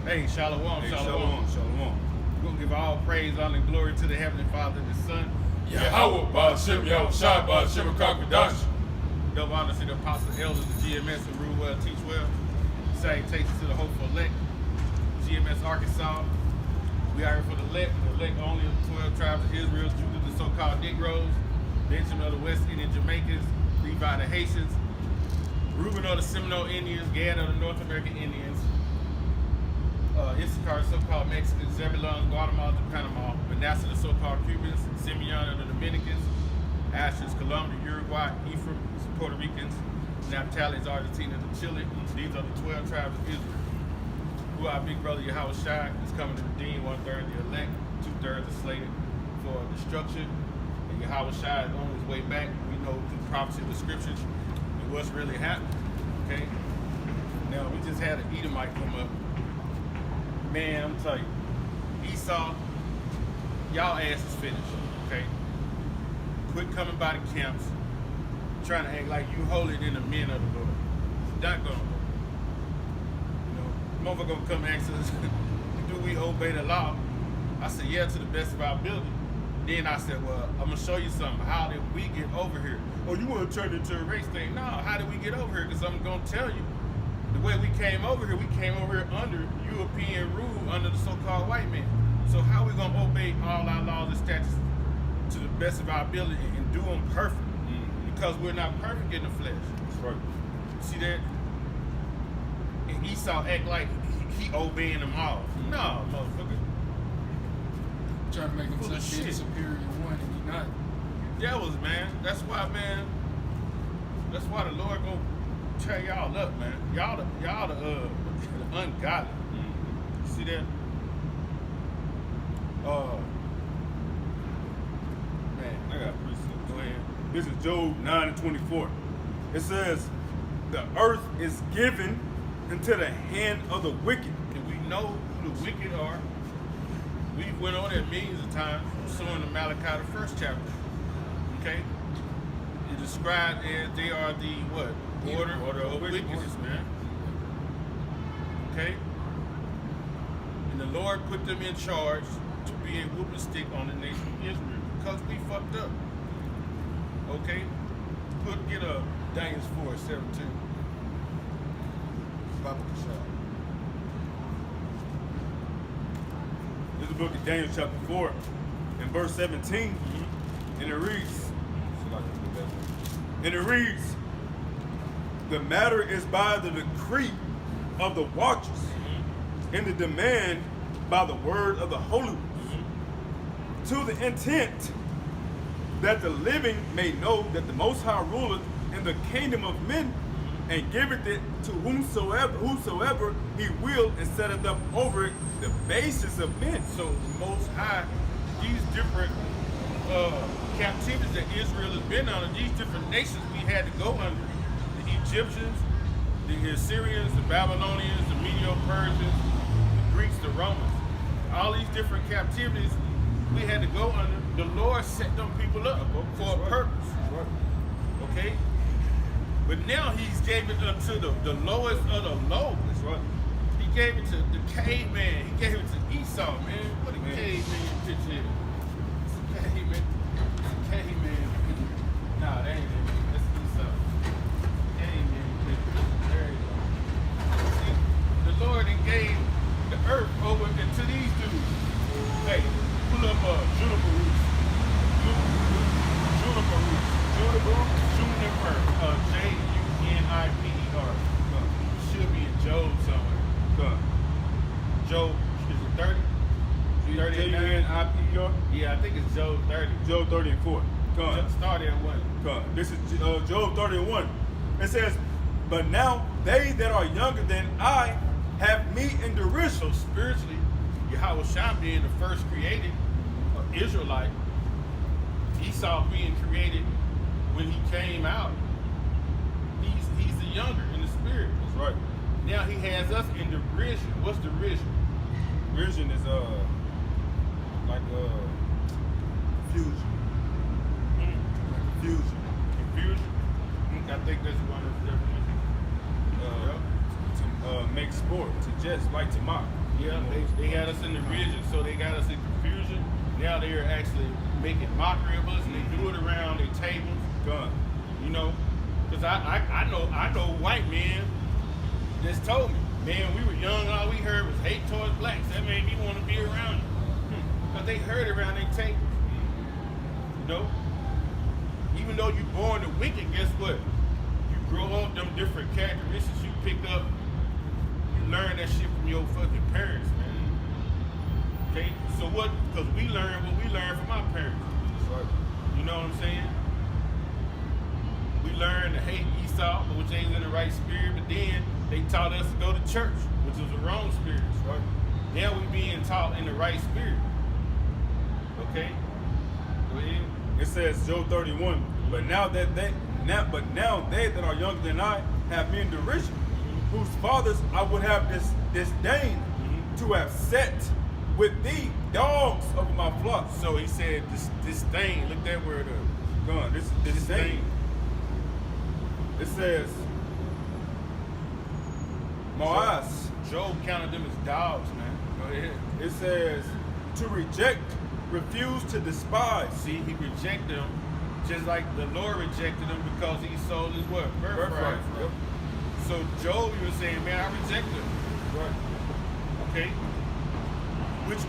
Hey, Shalom, Hey, Shalom. Shalom. We're going to give all praise, honor, and glory to the Heavenly Father and the Son. Yahweh, Ba'Shem, Yahweh, Shai, Ba'Shem, Kakadash. Double honor to the apostles, elders, the GMS, and rule well, teach well. Salutations to the hopeful elect, GMS Arkansas. We are here for the elect only of the 12 tribes of Israel, Judah, the so-called Negroes, Benjamin of the West Indian Jamaicans, Levi the Haitians, Reuben of the Seminole Indians, Gad of the North American Indians, Issachar, so-called Mexicans, Zebulon, Guatemala, and Panama, Manasseh, the so-called Cubans, Simeon of the Dominicans, Asher's, Colombia, Uruguay, Ephraim, Puerto Ricans, Naphtali, Argentina, and Chile. These are the 12 tribes of Israel. Who our big brother Yahweh Shai is coming to redeem 1/3 the elect, 2/3 are slated for destruction. And Yahweh Shai is on his way back. We know through prophecy of the scriptures and what's really happening. Okay? Now we just had an Edomite come up. Man, I'm telling you, Esau, y'all ass is finished, okay? Quit coming by the camps, trying to act like you holier than the men of the Lord. It's not gonna work. You know, motherfucker gonna come and ask us, do we obey the law? I said, yeah, to the best of our ability. Then I said, well, I'm gonna show you something. How did we get over here? Oh, you wanna turn it into a race thing? No, how did we get over here? Because I'm gonna tell you. The way we came over here under European rule, under the so-called white man. So how are we gonna obey all our laws and statutes to the best of our ability and do them perfect? Because we're not perfect in the flesh. That's right. See that? And Esau act like he obeying them all. No, motherfucker. Trying to make Full of himself be the shit. superior one, and he not. Devils, man. That's why, man. That's why the Lord gonna tear y'all up, man. Y'all the ungodly. See that? Man, I got precepts. go ahead. This is Job 9:24. It says, the earth is given into the hand of the wicked. And we know who the wicked are. We went on that millions of times, showing the Malachi, the first chapter. Okay? It described as they are the what? Order of wickedness, man. Okay? And the Lord put them in charge to be a whooping stick on the nation of Israel because we fucked up. Okay? Get a Daniel 4:17. Papa Kashab. This is the book of Daniel chapter 4 and verse 17. And it reads, the matter is by the decree of the watchers, and the demand by the word of the holy ones, to the intent that the living may know that the Most High ruleth in the kingdom of men, and giveth it to whomsoever he will, and setteth up over it the basis of men. So the Most High, these different captivities that Israel has been under, these different nations we had to go under. The Egyptians, the Assyrians, the Babylonians, the Medo-Persians, the Greeks, the Romans. All these different captivities we had to go under. The Lord set them people up for a purpose. Okay? But now he's gave it unto the lowest of the low. That's right. He gave it to the caveman. He gave it to Esau, man. What a caveman picture here. It's a caveman. It's a caveman picture. Nah, that ain't it. That's Esau. Caveman picture. There you go. See, the Lord then gave the earth over into these dudes. Hey, pull up juniper roots. Juniper roots. Juniper. Juniper. Should be in Job somewhere. Job, is it 30? 30 and 9? J-U-N-I-P-E-R? Yeah, I think it's Job 30. Job 30 and 4. Start at 1. This is Job 30 and 1. It says, but now they that are younger than I have me in derision. So spiritually, Yahweh Shai being the first created Israelite, Esau being created when he came out, he's the younger in the spirit. That's right. Now he has us in derision. What's derision? Derision is like confusion. Confusion. Confusion? I think that's one of the definitions. make sport, to jest, like to mock. Yeah, they had us in the region, so they got us in confusion. Now they are actually making mockery of us, and they do it around their tables. Gun. You know, because I know white men just told me, man, we were young and all we heard was hate towards blacks. That made me want to be around you. Because they heard it around their tables. You know? Even though you're born to wicked, guess what? You grow up, them different characteristics you pick up, you learn that shit from your fucking parents, man. Okay? So what? Because we learn what we learned from our parents. Right. You know what I'm saying? We learned to hate Esau, which ain't in the right spirit, but then they taught us to go to church, which was the wrong spirit. Right. Now we being taught in the right spirit. Okay? Go ahead. It says Job 31. But now they that are younger than I have me in derision, whose fathers I would have disdained to have set with thee dogs over my flock. So he said this thing, look that word up. Gun. This thing. It says Moaz. Job counted them as dogs, man. Go ahead. It says to reject, refuse to despise. See, he rejected them just like the Lord rejected him because he sold his what? Birthright. Yep. So Job even saying, man, I reject him. Right. Okay? Which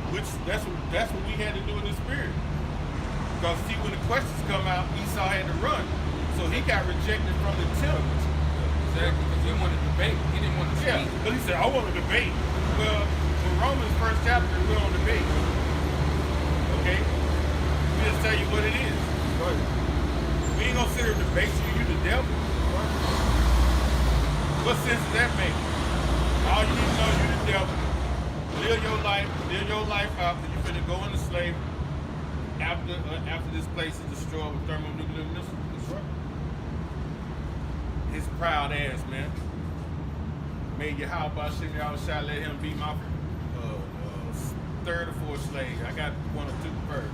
that's what we had to do in the spirit. Because see, when the questions come out, Esau had to run. So he got rejected from the temple. Exactly, because he wanted to debate. He didn't want to speak. Yeah, but he said, I want to debate. Well, in Romans first chapter, we don't debate. Okay? We just tell you what it is. Right. We ain't gonna sit here and debate you the devil. What sense does that make? All you need to know, you the devil. Live your life out, because you're finna go into slavery after this place is destroyed with thermonuclear missiles. That's right. His proud ass, man. Made you how about shit, y'all shot, let him be my third or fourth slave. I got one or two first.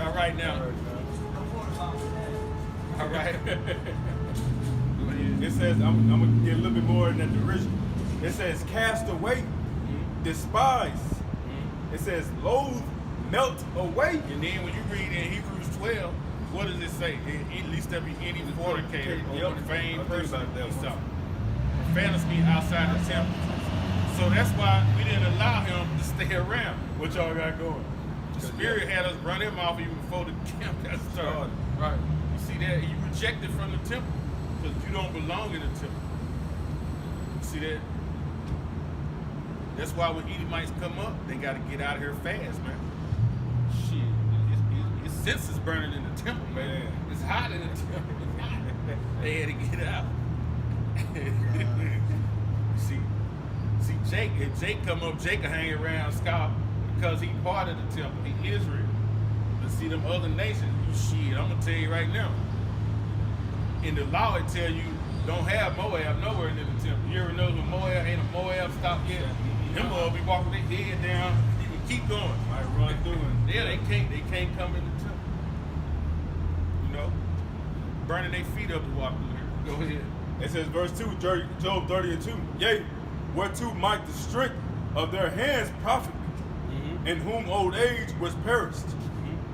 All right now. All right. It says, I'm going to get a little bit more in that derision. It says, cast away, despise. It says, loathe, melt away. And then when you read in Hebrews 12, what does it say? At least there be any fornicator or profane person Esau. Profanous me outside the temple. So that's why we didn't allow him to stay around. What y'all got going? The Spirit had us run him off even before the camp got started. Right. You see that? You rejected from the temple because you don't belong in the temple. You see that? That's why when Edomites come up, they got to get out of here fast, man. Shit, his senses burning in the temple, man. It's hot in the temple. It's hot. They had to get out. See, Jake. If Jake come up, Jake will hang around Scott because he part of the temple. He Israel. But see them other nations, you shit. I'm gonna tell you right now. In the law, it tell you don't have Moab nowhere near the temple. You ever know when Moab ain't a Moab stop yet? Them will be walking their head down. You can keep going. Might run through it. Yeah, they can't come in the temple. You know, burning their feet up to walk through here. Go ahead. It says, verse 2, Job 30:2. Yea, whereto might the strength of their hands profit me, in whom old age was perished.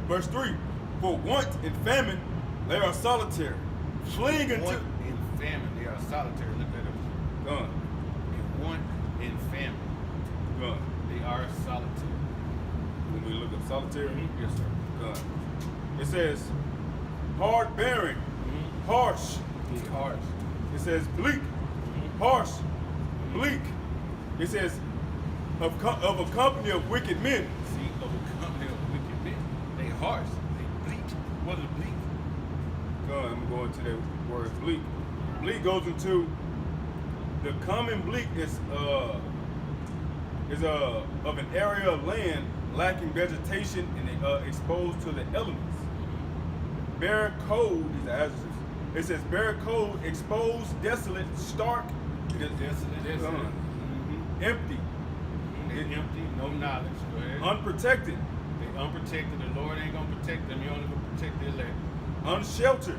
Verse 3, for want and famine they are solitary, fleeing into... Want and famine, they are solitary. Look at them. Gone. And want and famine, Gone. they are solitary. When we look at solitary, Yes, sir. gone. It says, hard bearing, harsh. It's harsh. It says bleak, harsh, bleak. It says of a company of wicked men. See, of a company of wicked men. They harsh. They bleak. What is bleak? I'm going to that word bleak. Bleak goes into the common bleak is of an area of land lacking vegetation and exposed to the elements. Bare cold is the adjective. It says bare cold, exposed, desolate, stark, Desolate. empty, They empty, no knowledge. Go ahead. unprotected, They unprotected. The Lord ain't gonna protect them. He only gonna protect the elect. unsheltered.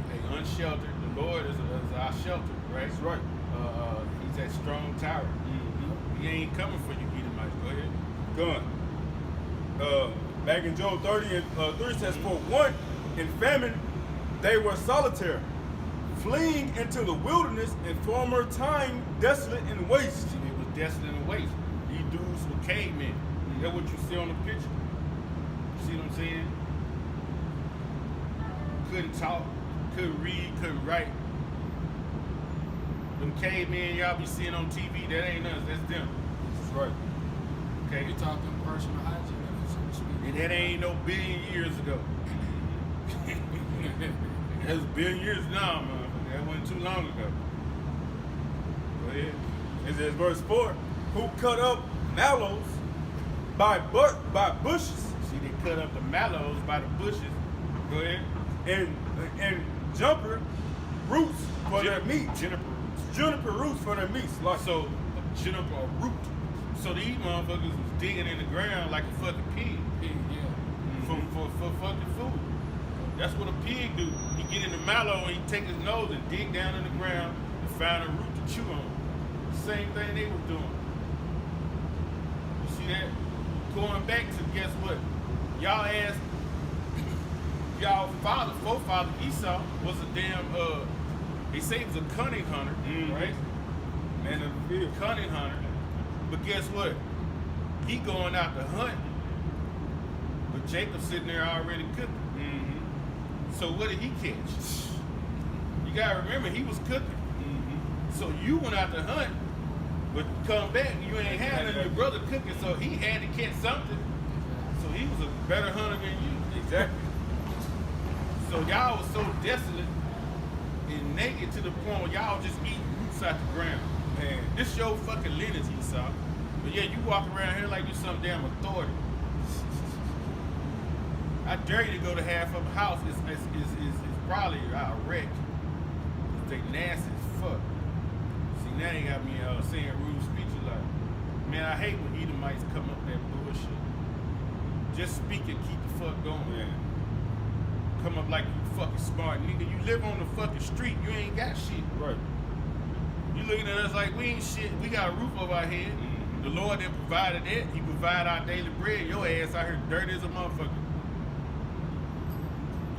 They unsheltered. The Lord is our shelter, right? That's right. He's He's that strong tower. He ain't coming for you, Edomites. Go ahead. Gun. Back in Job 30 and 3 says, for want and famine, they were solitary, fleeing into the wilderness in former time, desolate and waste. See, it was desolate and waste. These dudes were cavemen. That's what you see on the picture. You see what I'm saying? Couldn't talk, couldn't read, couldn't write. Them cavemen y'all be seeing on TV, that ain't us, that's them. That's right. Okay? We talking personal hygiene, so to speak. And that ain't no billion years ago. That was a billion years now, man. That wasn't too long ago. Go ahead. It says verse 4, who cut up mallows by bushes See, they cut up the mallows by the bushes. Go ahead. and jumper roots for their meat. Juniper roots for their meat. Like So, a juniper or root. So these motherfuckers was digging in the ground like a fucking pig. For fucking food. That's what a pig do. He get in the mallow and he take his nose and dig down in the ground and find a root to chew on. Same thing they was doing. You see that? Going back to guess what? Y'all asked y'all forefather Esau was a damn they say he was a cunning hunter, right? man of the field. Cunning hunter. But guess what? He going out to hunt. But Jacob sitting there already cooking. So what did he catch? You gotta remember he was cooking. So you went out to hunt, but come back, you ain't had none of your brother cooking, so he had to catch something. So he was a better hunter than you. Exactly. So y'all was so desolate and naked to the point where y'all just eat roots out the ground. Man. This your fucking lineage, Esau. But yeah, you walk around here like you some damn authority. I dare you to go to half of the house. It's probably a wreck. They nasty as fuck. See, now they got me saying rude speeches like, man, I hate when Edomites come up that bullshit. Just speak and keep the fuck going. Yeah. Come up like you fucking smart nigga. You live on the fucking street. You ain't got shit. Right. You looking at us like we ain't shit. We got a roof over our head. The Lord that provided that. He provide our daily bread. Your ass out here dirty as a motherfucker.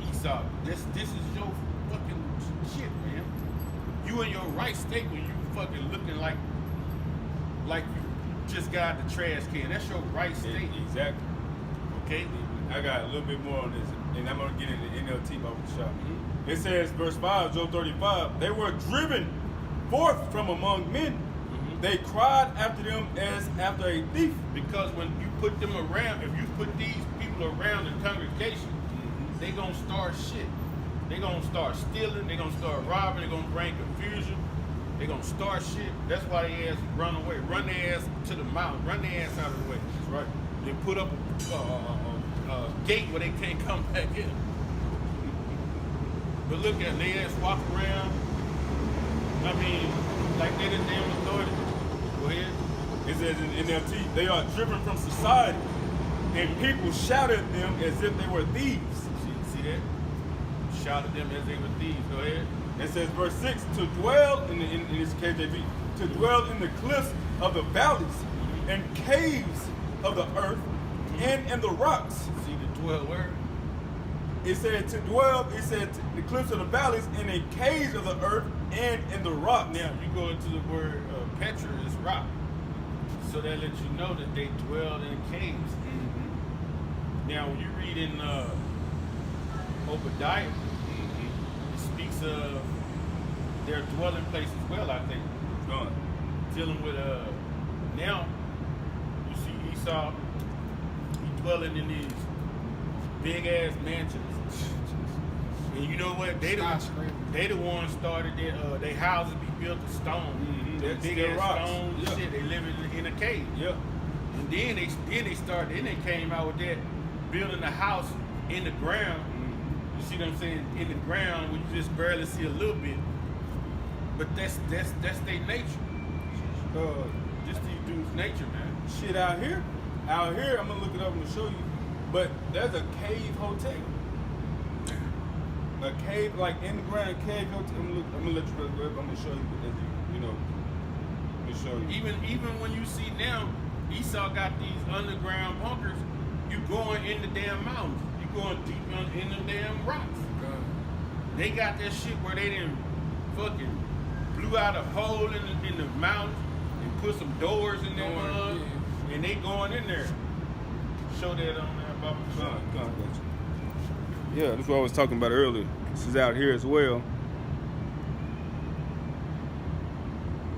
Esau, this is your fucking shit, man. You in your right state when you fucking looking like you just got out the trash can. That's your right state. Exactly. Okay? I got a little bit more on this, and I'm gonna get into NLT about the shop. It says, verse 5, Job 35, they were driven forth from among men. They cried after them as after a thief. Because when you put them around, if you put these people around the congregation, they gonna start shit. They gonna start stealing, they gonna start robbing, they gonna bring confusion, they gonna start shit. That's why they ass run away. Run their ass to the mountain, run their ass out of the way. That's right. They put up a gate where they can't come back in. But look at they ass walk around. I mean, like they the damn authority. Go ahead. It says in NLT, they are driven from society, and people shouted at them as if they were thieves. See that? Shouted them as they were thieves. Go ahead. It says, verse 6, to dwell, in this KJV, to dwell in the cliffs of the valleys and caves of the earth and in the rocks. See the 12 word? It said to dwell, it said the cliffs of the valleys and in caves of the earth and in the rocks. Now, you go into the word Petra is rock. So that lets you know that they dwelled in caves. Now, when you read in Obadiah, it speaks of their dwelling place as well, I think. Dealing with, now, you see Esau, he dwelling in these big-ass mansions. And you know what? They the ones started their houses be built of stone. That big ass stone shit. They live in a cave. Yeah. And then they came out with that building a house in the ground. You see what I'm saying? In the ground where you just barely see a little bit. But that's their nature. Just these dudes' nature, man. Shit out here, I'm gonna look it up and show you. But there's a cave hotel. A cave, like in the ground cave hotel. I'm gonna let you. I'm gonna show you, as you know. show you. Even when you see now, Esau got these underground bunkers. You going in the damn mountains. You going deep in the damn rocks. They got that shit where they didn't fucking blew out a hole in the mountains and put some doors in there, and they going in there. Show that on there, Bubba. Yeah, that's what I was talking about earlier. This is out here as well.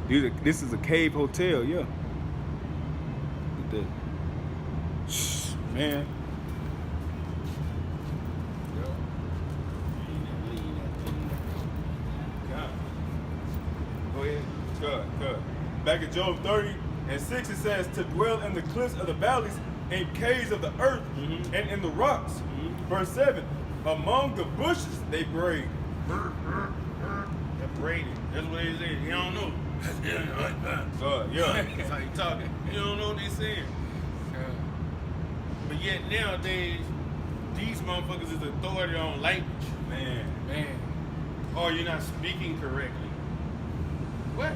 This is a cave hotel, yeah. Look at that. Man. Go ahead. Good. Back in Job 30:6, it says, to dwell in the cliffs of the valleys and caves of the earth and in the rocks. Verse 7, among the bushes they braid. They're braided. That's what they say. You don't know. Yeah. That's how you talking. You don't know what they saying. But yet nowadays, these motherfuckers is authority on language. Man. Or you're not speaking correctly. What?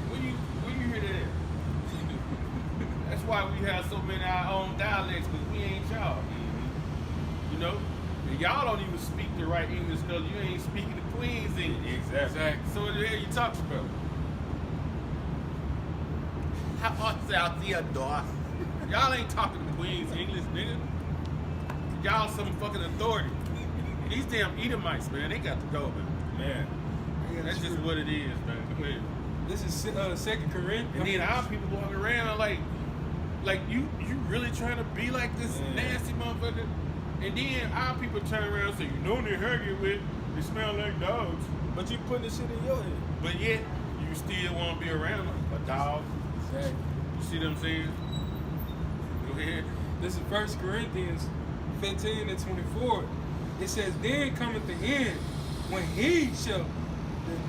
Where you hear that at? That's why we have so many our own dialects, because we ain't y'all. You know? And y'all don't even speak the right English because you ain't speaking the Queen's English. Exactly. So what the hell you talking about? How out there, dog? Y'all ain't talking the Queen's English, nigga. Y'all some fucking authority. These damn Edomites, man, they got to go, man. That's just what it is, man. Come here. This is 2 Corinthians. And then our people walking around like you really trying to be like this nasty motherfucker? And then our people turn around and say, you know they hanging with, they smell like dogs. But you putting this shit in your head. But yet, you still want to be around a dog. Exactly. You see what I'm saying? Go ahead. This is 1 Corinthians 15:24. It says, then cometh the end, when he shall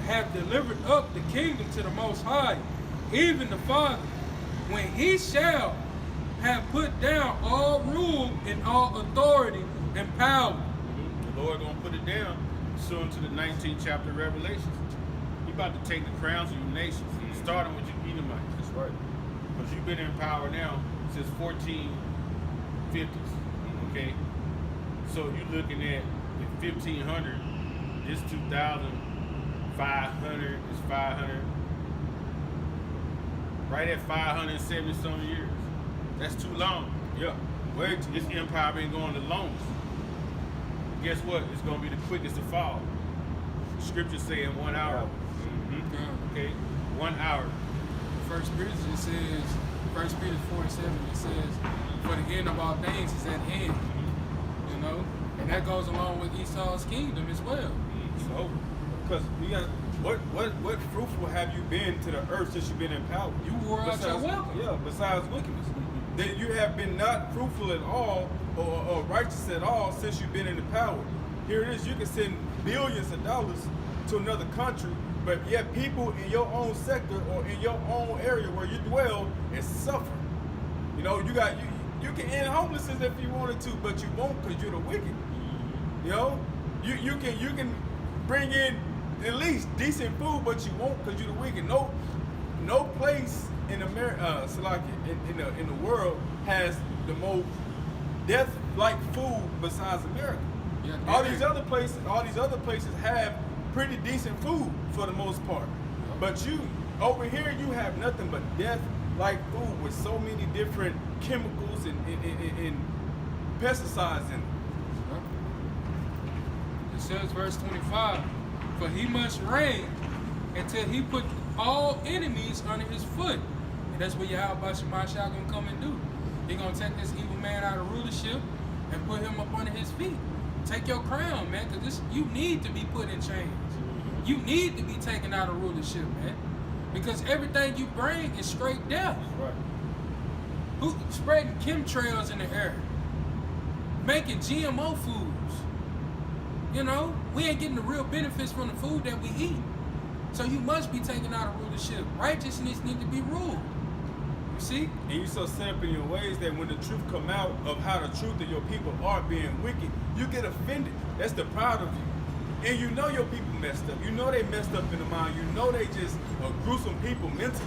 have delivered up the kingdom to the Most High, even the Father, when he shall have put down all rule and all authority and power. The Lord gonna put it down soon to the 19th chapter of Revelations. He about to take the crowns of you nations, starting with you Edomites. That's right. Because you've been in power now since 1450s. Okay? So you're looking at the 1500, this 2500 is 500. Right at 570 some years. That's too long. Yeah. This empire been going the longest. Guess what? It's gonna be the quickest to fall. Scriptures say in 1 hour. Okay? 1 hour. First Peter says, 1 Peter 4:7, it says, for the end of all things is at hand. You know? And that goes along with Esau's kingdom as well. So, because you got what fruitful have you been to the earth since you've been in power? You wore out your welcome. Yeah, besides wickedness. That you have been not fruitful at all or righteous at all since you've been in the power. Here it is, you can send billions of dollars to another country, but yet people in your own sector or in your own area where you dwell is suffering. You know, you can end homelessness if you wanted to, but you won't because you're the wicked. You know, you can bring in at least decent food, but you won't because you're the wicked. No place in America, in the world has the most death-like food besides America. Yeah, all these other places have pretty decent food for the most part. But you over here, you have nothing but death-like food with so many different chemicals and pesticides in it. It says, verse 25, for he must reign until he put all enemies under his foot. And that's what Yahweh Shemashah gonna come and do. He gonna take this evil man out of rulership and put him up under his feet. Take your crown, man, because you need to be put in chains. You need to be taken out of rulership, man. Because everything you bring is straight death. Right. Who spreading chemtrails in the air? Making GMO foods. You know, we ain't getting the real benefits from the food that we eat. So you must be taken out of rulership. Righteousness need to be ruled. You see? And you so set up in your ways that when the truth come out of how the truth of your people are being wicked, you get offended. That's the pride of you. And you know your people messed up. You know they messed up in the mind. You know they just are gruesome people mentally.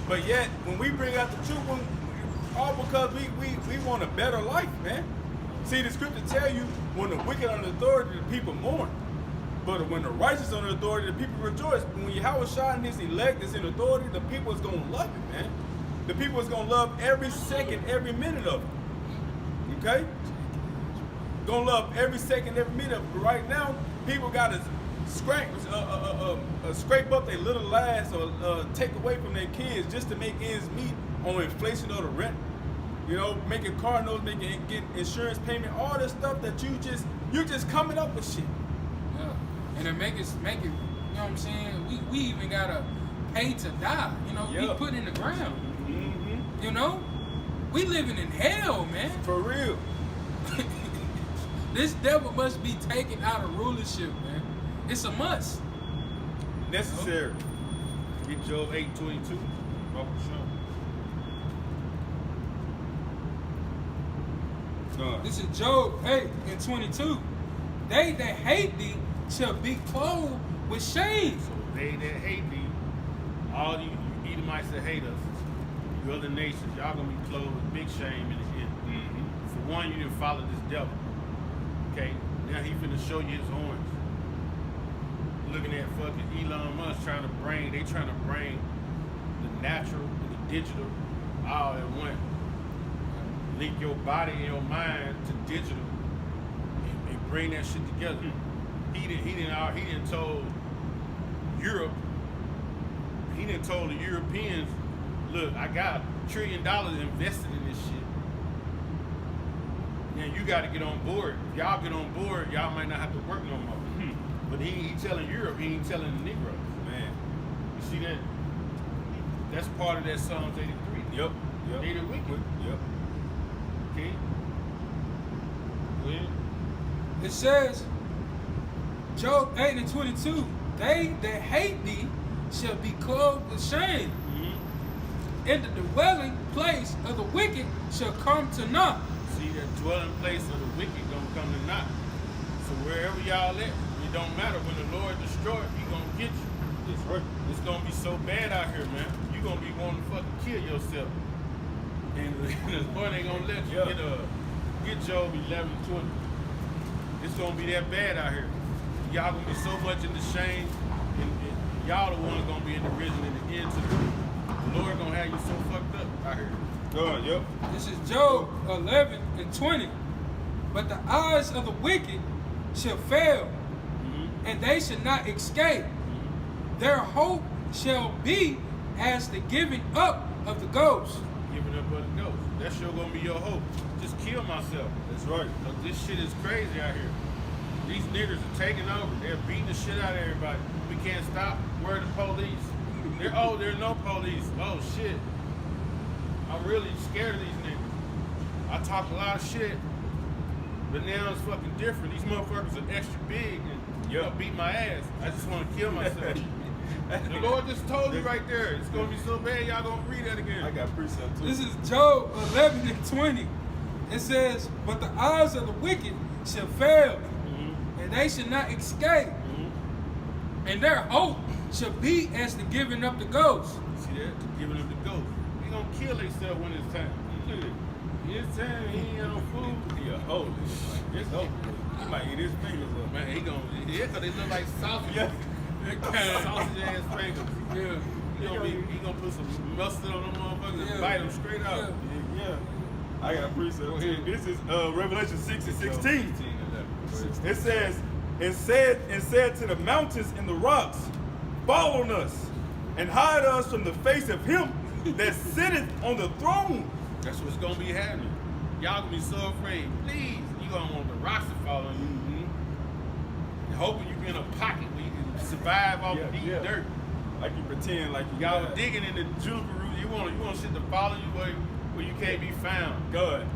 But yet, when we bring out the truth, all because we want a better life, man. See, the scripture tell you, when the wicked are under authority, the people mourn. But when the righteous are under authority, the people rejoice. When Yahweh Shai and this elect is in authority, the people is going to love it, man. The people is going to love every second, every minute of it. Okay? Gonna love every second, every minute of it. But right now, people got to scrape up their little lives or take away from their kids just to make ends meet on inflation of the rent. You know, making car notes, getting insurance payment, all this stuff that you just coming up with shit. Yeah. And to make it, you know what I'm saying? We even gotta pay to die. You know, Yeah. we put in the ground. Mm-hmm. You know? We living in hell, man. For real. This devil must be taken out of rulership, man. It's a must. Necessary. Get Job 8:22. Welcome to This is Job 8:22. They that hate thee shall be clothed with shame. So they that hate thee, all you Edomites that hate us, you other nations, y'all gonna be clothed with big shame in the end. Mm-hmm. For one, you didn't follow this devil. Okay, now he finna show you his horns. Looking at fucking Elon Musk trying to bring the natural and the digital all at one. Link your body and your mind to digital and bring that shit together. He didn't told Europe. He didn't told the Europeans, look, I got $1 trillion invested in this shit. Now you got to get on board. If y'all get on board, y'all might not have to work no more. But he telling Europe, he ain't telling the Negroes. Man. You see that? That's part of that Psalms 83. Yep. They the wicked. Yep. Okay. Go ahead. It says, Job 8:22, they that hate thee shall be clothed with shame. Mm-hmm. And the dwelling place of the wicked shall come to naught. See, that dwelling place of the wicked gonna come to naught. So wherever y'all at, it don't matter. When the Lord destroy it, he gonna get you. It's gonna be so bad out here, man. You gonna be wanting to fucking kill yourself. And the Lord ain't gonna let you get Job 11:20. It's gonna be that bad out here. Y'all gonna be so much in the shame, and y'all the ones gonna be in the prison in the end. The Lord gonna have you so fucked up out here. Yep. This is Job 11:20. But the eyes of the wicked shall fail, and they shall not escape. Their hope shall be as the giving up of the ghost. Giving up of the ghost. That's sure gonna be your hope. Just kill myself. That's right. Look, this shit is crazy out here. These niggers are taking over. They're beating the shit out of everybody. We can't stop. Where are the police? There's no police. Oh shit. I'm really scared of these niggas. I talk a lot of shit, but now it's fucking different. These motherfuckers are extra big and beat my ass. I just want to kill myself. The Lord just told you right there. It's gonna be so bad, y'all gonna read that again. I got precept too. This is Job 11:20. It says, but the eyes of the wicked shall fail, and they shall not escape, and their hope shall be as the giving up the ghost. See that? Giving up the ghost. They gonna kill themselves when it's time. Look at it. It's time. He ain't got no food. Yeah, holy shit. It's over. He might eat his fingers up. Man, he gonna, cause they look like sausage. Yeah. Sausage ass fingers. Yeah. He gonna put some mustard on them motherfuckers and bite them straight out. Yeah. I got a precept too. This is Revelation 6:16. It says, and said to the mountains and the rocks, fall on us and hide us from the face of him that sitteth on the throne. That's what's gonna be happening. Y'all gonna be so afraid. Please, you gonna want the rocks to fall on you. Hoping you be in a pocket where you can survive off of eating dirt. Like you pretend like you Y'all digging in the juniper root. You want shit to follow you where you can't be found. God.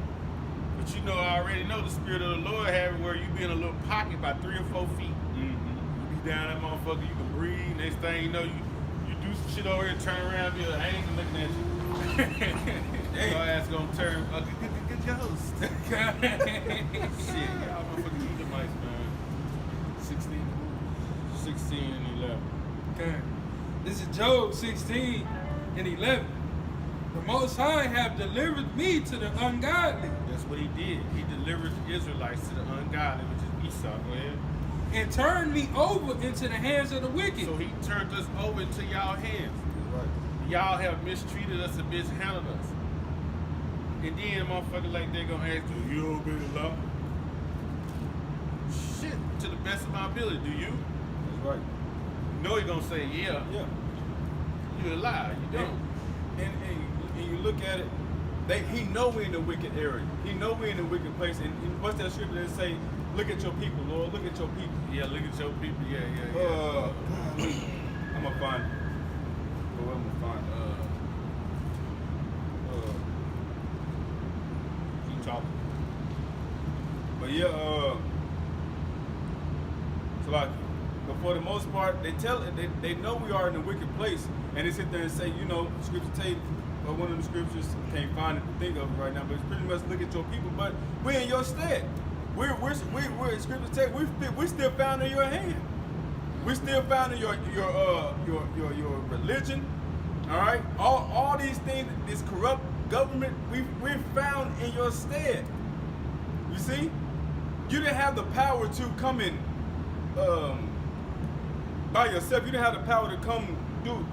But you know, I already know the spirit of the Lord have it where you be in a little pocket about 3 or 4 feet. You be down that motherfucker, you can breathe. Next thing you know, you do some shit over here, turn around, be an angel looking at you. Your ass gonna turn a good ghost. Shit, y'all motherfucking Edomites, man. 16. 16 and 11. Okay. This is Job 16 and 11. The Most High have delivered me to the ungodly That's what he did. He delivered the Israelites to the ungodly, which is Esau. Go ahead. and turned me over into the hands of the wicked. So he turned us over into y'all hands. Y'all have mistreated us and mishandled us. And then motherfucker like they gonna ask you, you obey the law? Shit, to the best of my ability, do you? That's right. You know he gonna say, yeah. Yeah. You a lie, you don't. And you look at it, he know we're in the wicked area. He know we're in the wicked place. And what's that scripture that say, look at your people, Lord, look at your people. Yeah, look at your people, yeah. I'm gonna find it. Well, I'm gonna find it. Keep talking. But yeah, so like, but for the most part, they know we are in a wicked place, and they sit there and say, you know, scripture tell you, or one of the scriptures, can't find it to think of it right now, but it's pretty much look at your people. But we're in your stead. We're scripture tell you, we're still found in your hand. We're still found in your religion. All right, all these things, this corrupt government, we're found in your stead. You see, you didn't have the power to come in by yourself. You didn't have the power to come do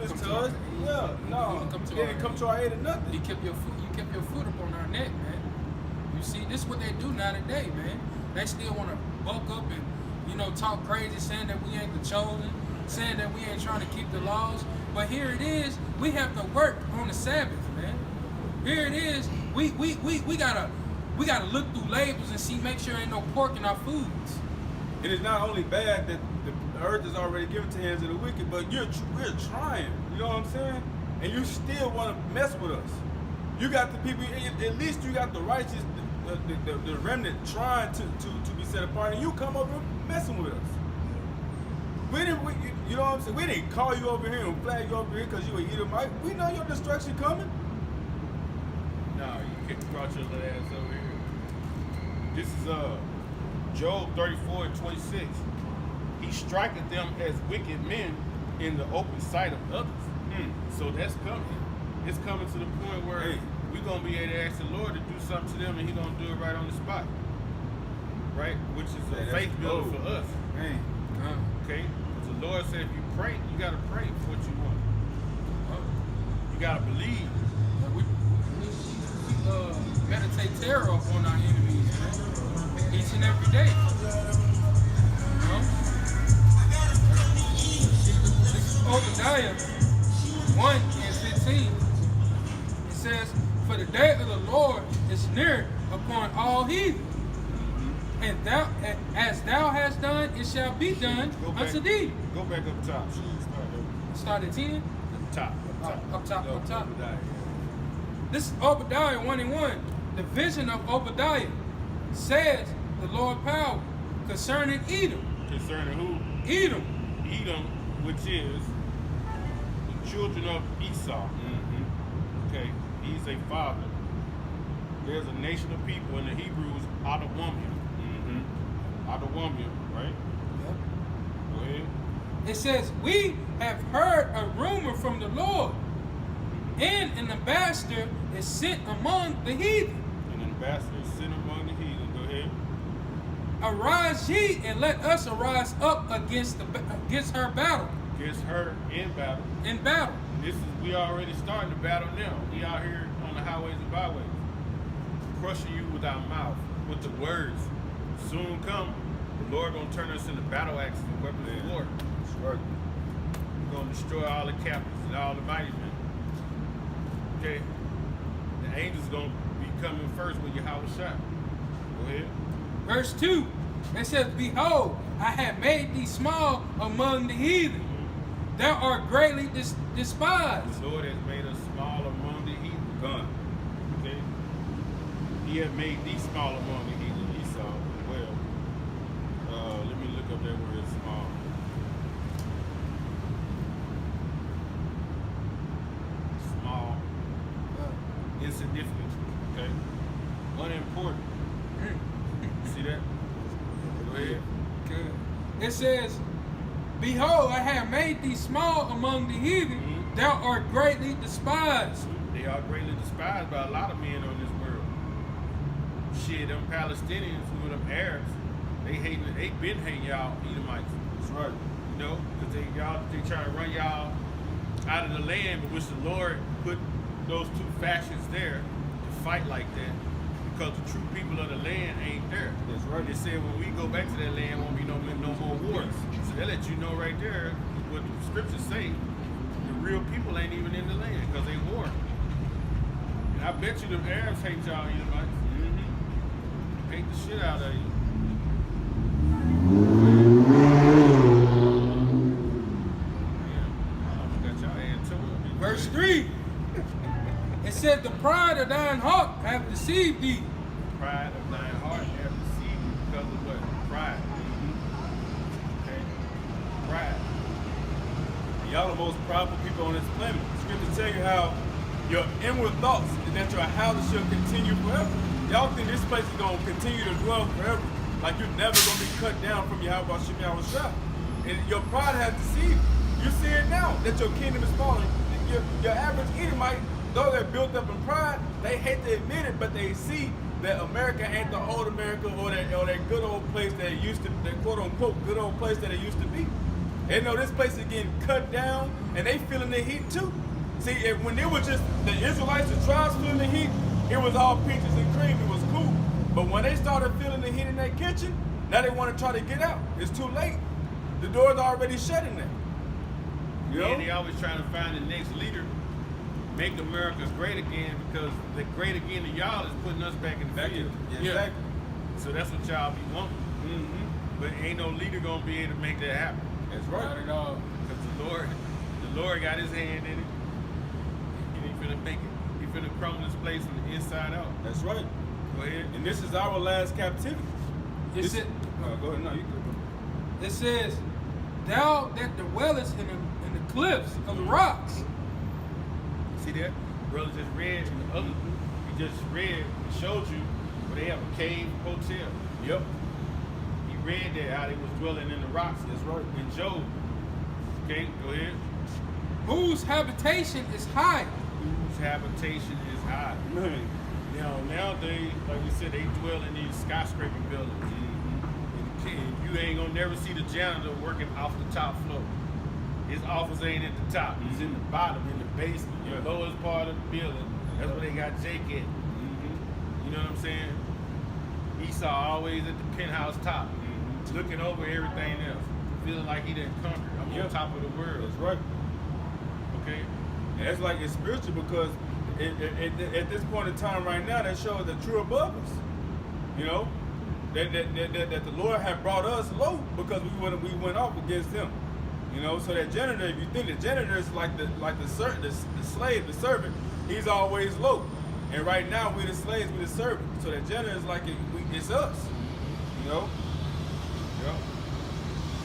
this to us. Yeah, no, you didn't come to our aid or nothing. You kept your foot up on our neck, man. You see, this is what they do now today, man. They still want to buck up and, you know, talk crazy, saying that we ain't the chosen, saying that we ain't trying to keep the laws. But here it is, we have to work on the Sabbath, man. Here it is, we gotta look through labels and see, make sure ain't no pork in our foods. It is not only bad that the earth is already given to the hands of the wicked, but we're trying. You know what I'm saying? And you still want to mess with us. You got the people. At least you got the righteous, the remnant trying to be set apart, and you come over messing with us. You know what I'm saying? We didn't call you over here and flag you over here because you were Edomite. We know your destruction coming. No, you brought your little ass over here. This is Job 34 and 26. He striketh them as wicked men in the open sight of others. So that's coming. It's coming to the point where we're going to be able to ask the Lord to do something to them, and He's going to do it right on the spot. Right? Which is a faith builder for us. Okay? Because the Lord said if you pray, you got to pray for what you want. You got to believe. We meditate terror on our enemies, man. Each and every day. You know? This is Obadiah 1 and 15. It says, for the day of the Lord is near upon all heathen. And thou, as thou hast done, it shall be done unto thee. Go back up top. Start at 10? Up top. Up top. This is Obadiah 1 and 1. The vision of Obadiah says the Lord power concerning Edom. Concerning who? Edom. Edom, which is the children of Esau. Okay, he's a father. There's a nation of people in the Hebrews, Adawamia. Adawamia, right? Yep. Go ahead. It says, we have heard a rumor from the Lord, and an ambassador is sent among the heathen. An ambassador is sent among the heathen. Go ahead. Arise ye, and let us arise up against her battle. Against her in battle. In battle. We already starting the battle now. We out here on the highways and byways, crushing you with our mouth, with the words. Soon come, the Lord gonna turn us into battle axes and weapons of war. We're gonna destroy all the captives and all the mighty men. Okay, the angels gonna be coming first when your house shot. Go ahead. Verse 2, it says, behold, I have made thee small among the heathen. Thou art greatly despised. The Lord has made us small among the heathen. Gone. Okay, He has made thee small among the heathen. Esau. Well, let me look up that word small. Small. Insignificant. Okay. Unimportant. See that? Go ahead. Good. It says, Behold, I have made thee small among the heathen. Mhm. Thou art greatly despised. They are greatly despised by a lot of men on this world. Shit, them Palestinians, who are them Arabs, they been hating y'all Edomites. That's right. You know, because they try to run y'all out of the land, but which the Lord put those two factions there to fight like that, because the true people of the land ain't there. That's right. They said when we go back to that land, won't be no more wars. So they let you know right there what the scriptures say. The real people ain't even in the land because they war. And I bet you the Arabs hate y'all Edomites. Hate the shit out of you. Verse 3. It said, the pride of thine heart have deceived thee. Pride of thine heart have deceived you because of what? Pride. Okay? Pride. Y'all the most prideful people on this planet. Scripture tell you how your inward thoughts and that your house shall continue forever. Y'all think this place is gonna continue to dwell forever? Like you're never gonna be cut down from your house, and your pride has deceived you. You see it now that your kingdom is falling. Your average Edomite, though they're built up in pride, they hate to admit it, but they see that America ain't the old America or that good old place that it used to, that quote unquote good old place that it used to be. They know this place is getting cut down, and they feeling the heat too. See, when it was just the Israelites, the tribes feeling the heat, it was all peaches and cream. It was cool. But when they started feeling the heat in that kitchen, now they want to try to get out. It's too late. The door's already shut in there. You know? And they always trying to find the next leader, make America great again, because the great again to y'all is putting us back in the field. Yeah. Exactly. So that's what y'all be wanting. But ain't no leader gonna be able to make that happen. That's right. Not at all. Because the Lord got his hand in it. And he finna make it. He finna crumble this place from the inside out. That's right. Go ahead. And this is our last captivity. Go ahead. Go ahead. No, you good. It says, thou that dwellest in the cliffs of the rocks. See that? Brother just read in the other, he just read and showed you where they have a cave hotel. Yep. He read that how they was dwelling in the rocks. That's right. In Job. Okay, go ahead. Whose habitation is high. Whose habitation is high. Man. Nowadays, like we said, they dwell in these skyscraper buildings. And you ain't gonna never see the janitor working off the top floor. His office ain't at the top. He's in the bottom, in the basement, the lowest part of the building. That's where they got Jake at. You know what I'm saying? Esau always at the penthouse top, looking over everything else, feeling like he didn't conquer. I'm on top of the world. That's right. Okay? And that's like it's spiritual because at this point in time right now, that shows that true above us. You know? That the Lord had brought us low because we went off against him. You know, so that janitor, if you think the janitor is like the slave, the servant, he's always low. And right now we the slaves, we the servant. So that janitor is like it's us. You know? Yeah.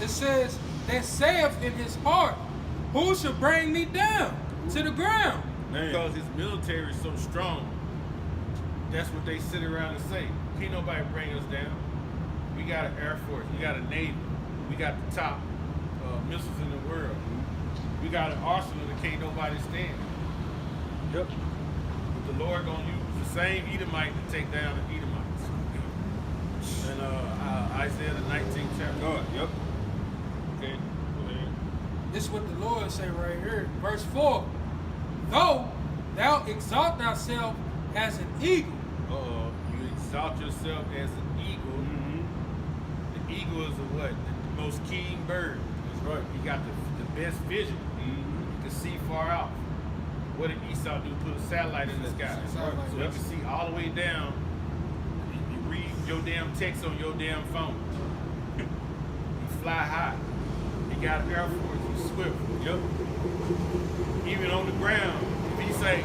It says, that saith in his heart, who shall bring me down to the ground? Man. Because his military is so strong. That's what they sit around and say. Can't nobody bring us down. We got an Air Force. We got a Navy. We got the top missiles in the world. We got an arsenal that can't nobody stand. Yep. But the Lord gonna use the same Edomite to take down the Edomites. And Isaiah the 19th chapter. Go ahead. Yep. Okay. Go ahead. This is what the Lord say right here. Verse 4. Though thou exalt thyself as an eagle. You exalt yourself as an eagle. The eagle is a what? The most keen bird. That's right. He got the best vision. He can see far out. What did Esau do? Put a satellite in the sky. Satellite. So he can see all the way down. You read your damn text on your damn phone. You fly high. He got an Air Force. He's swift. Yep. Even on the ground, if he say,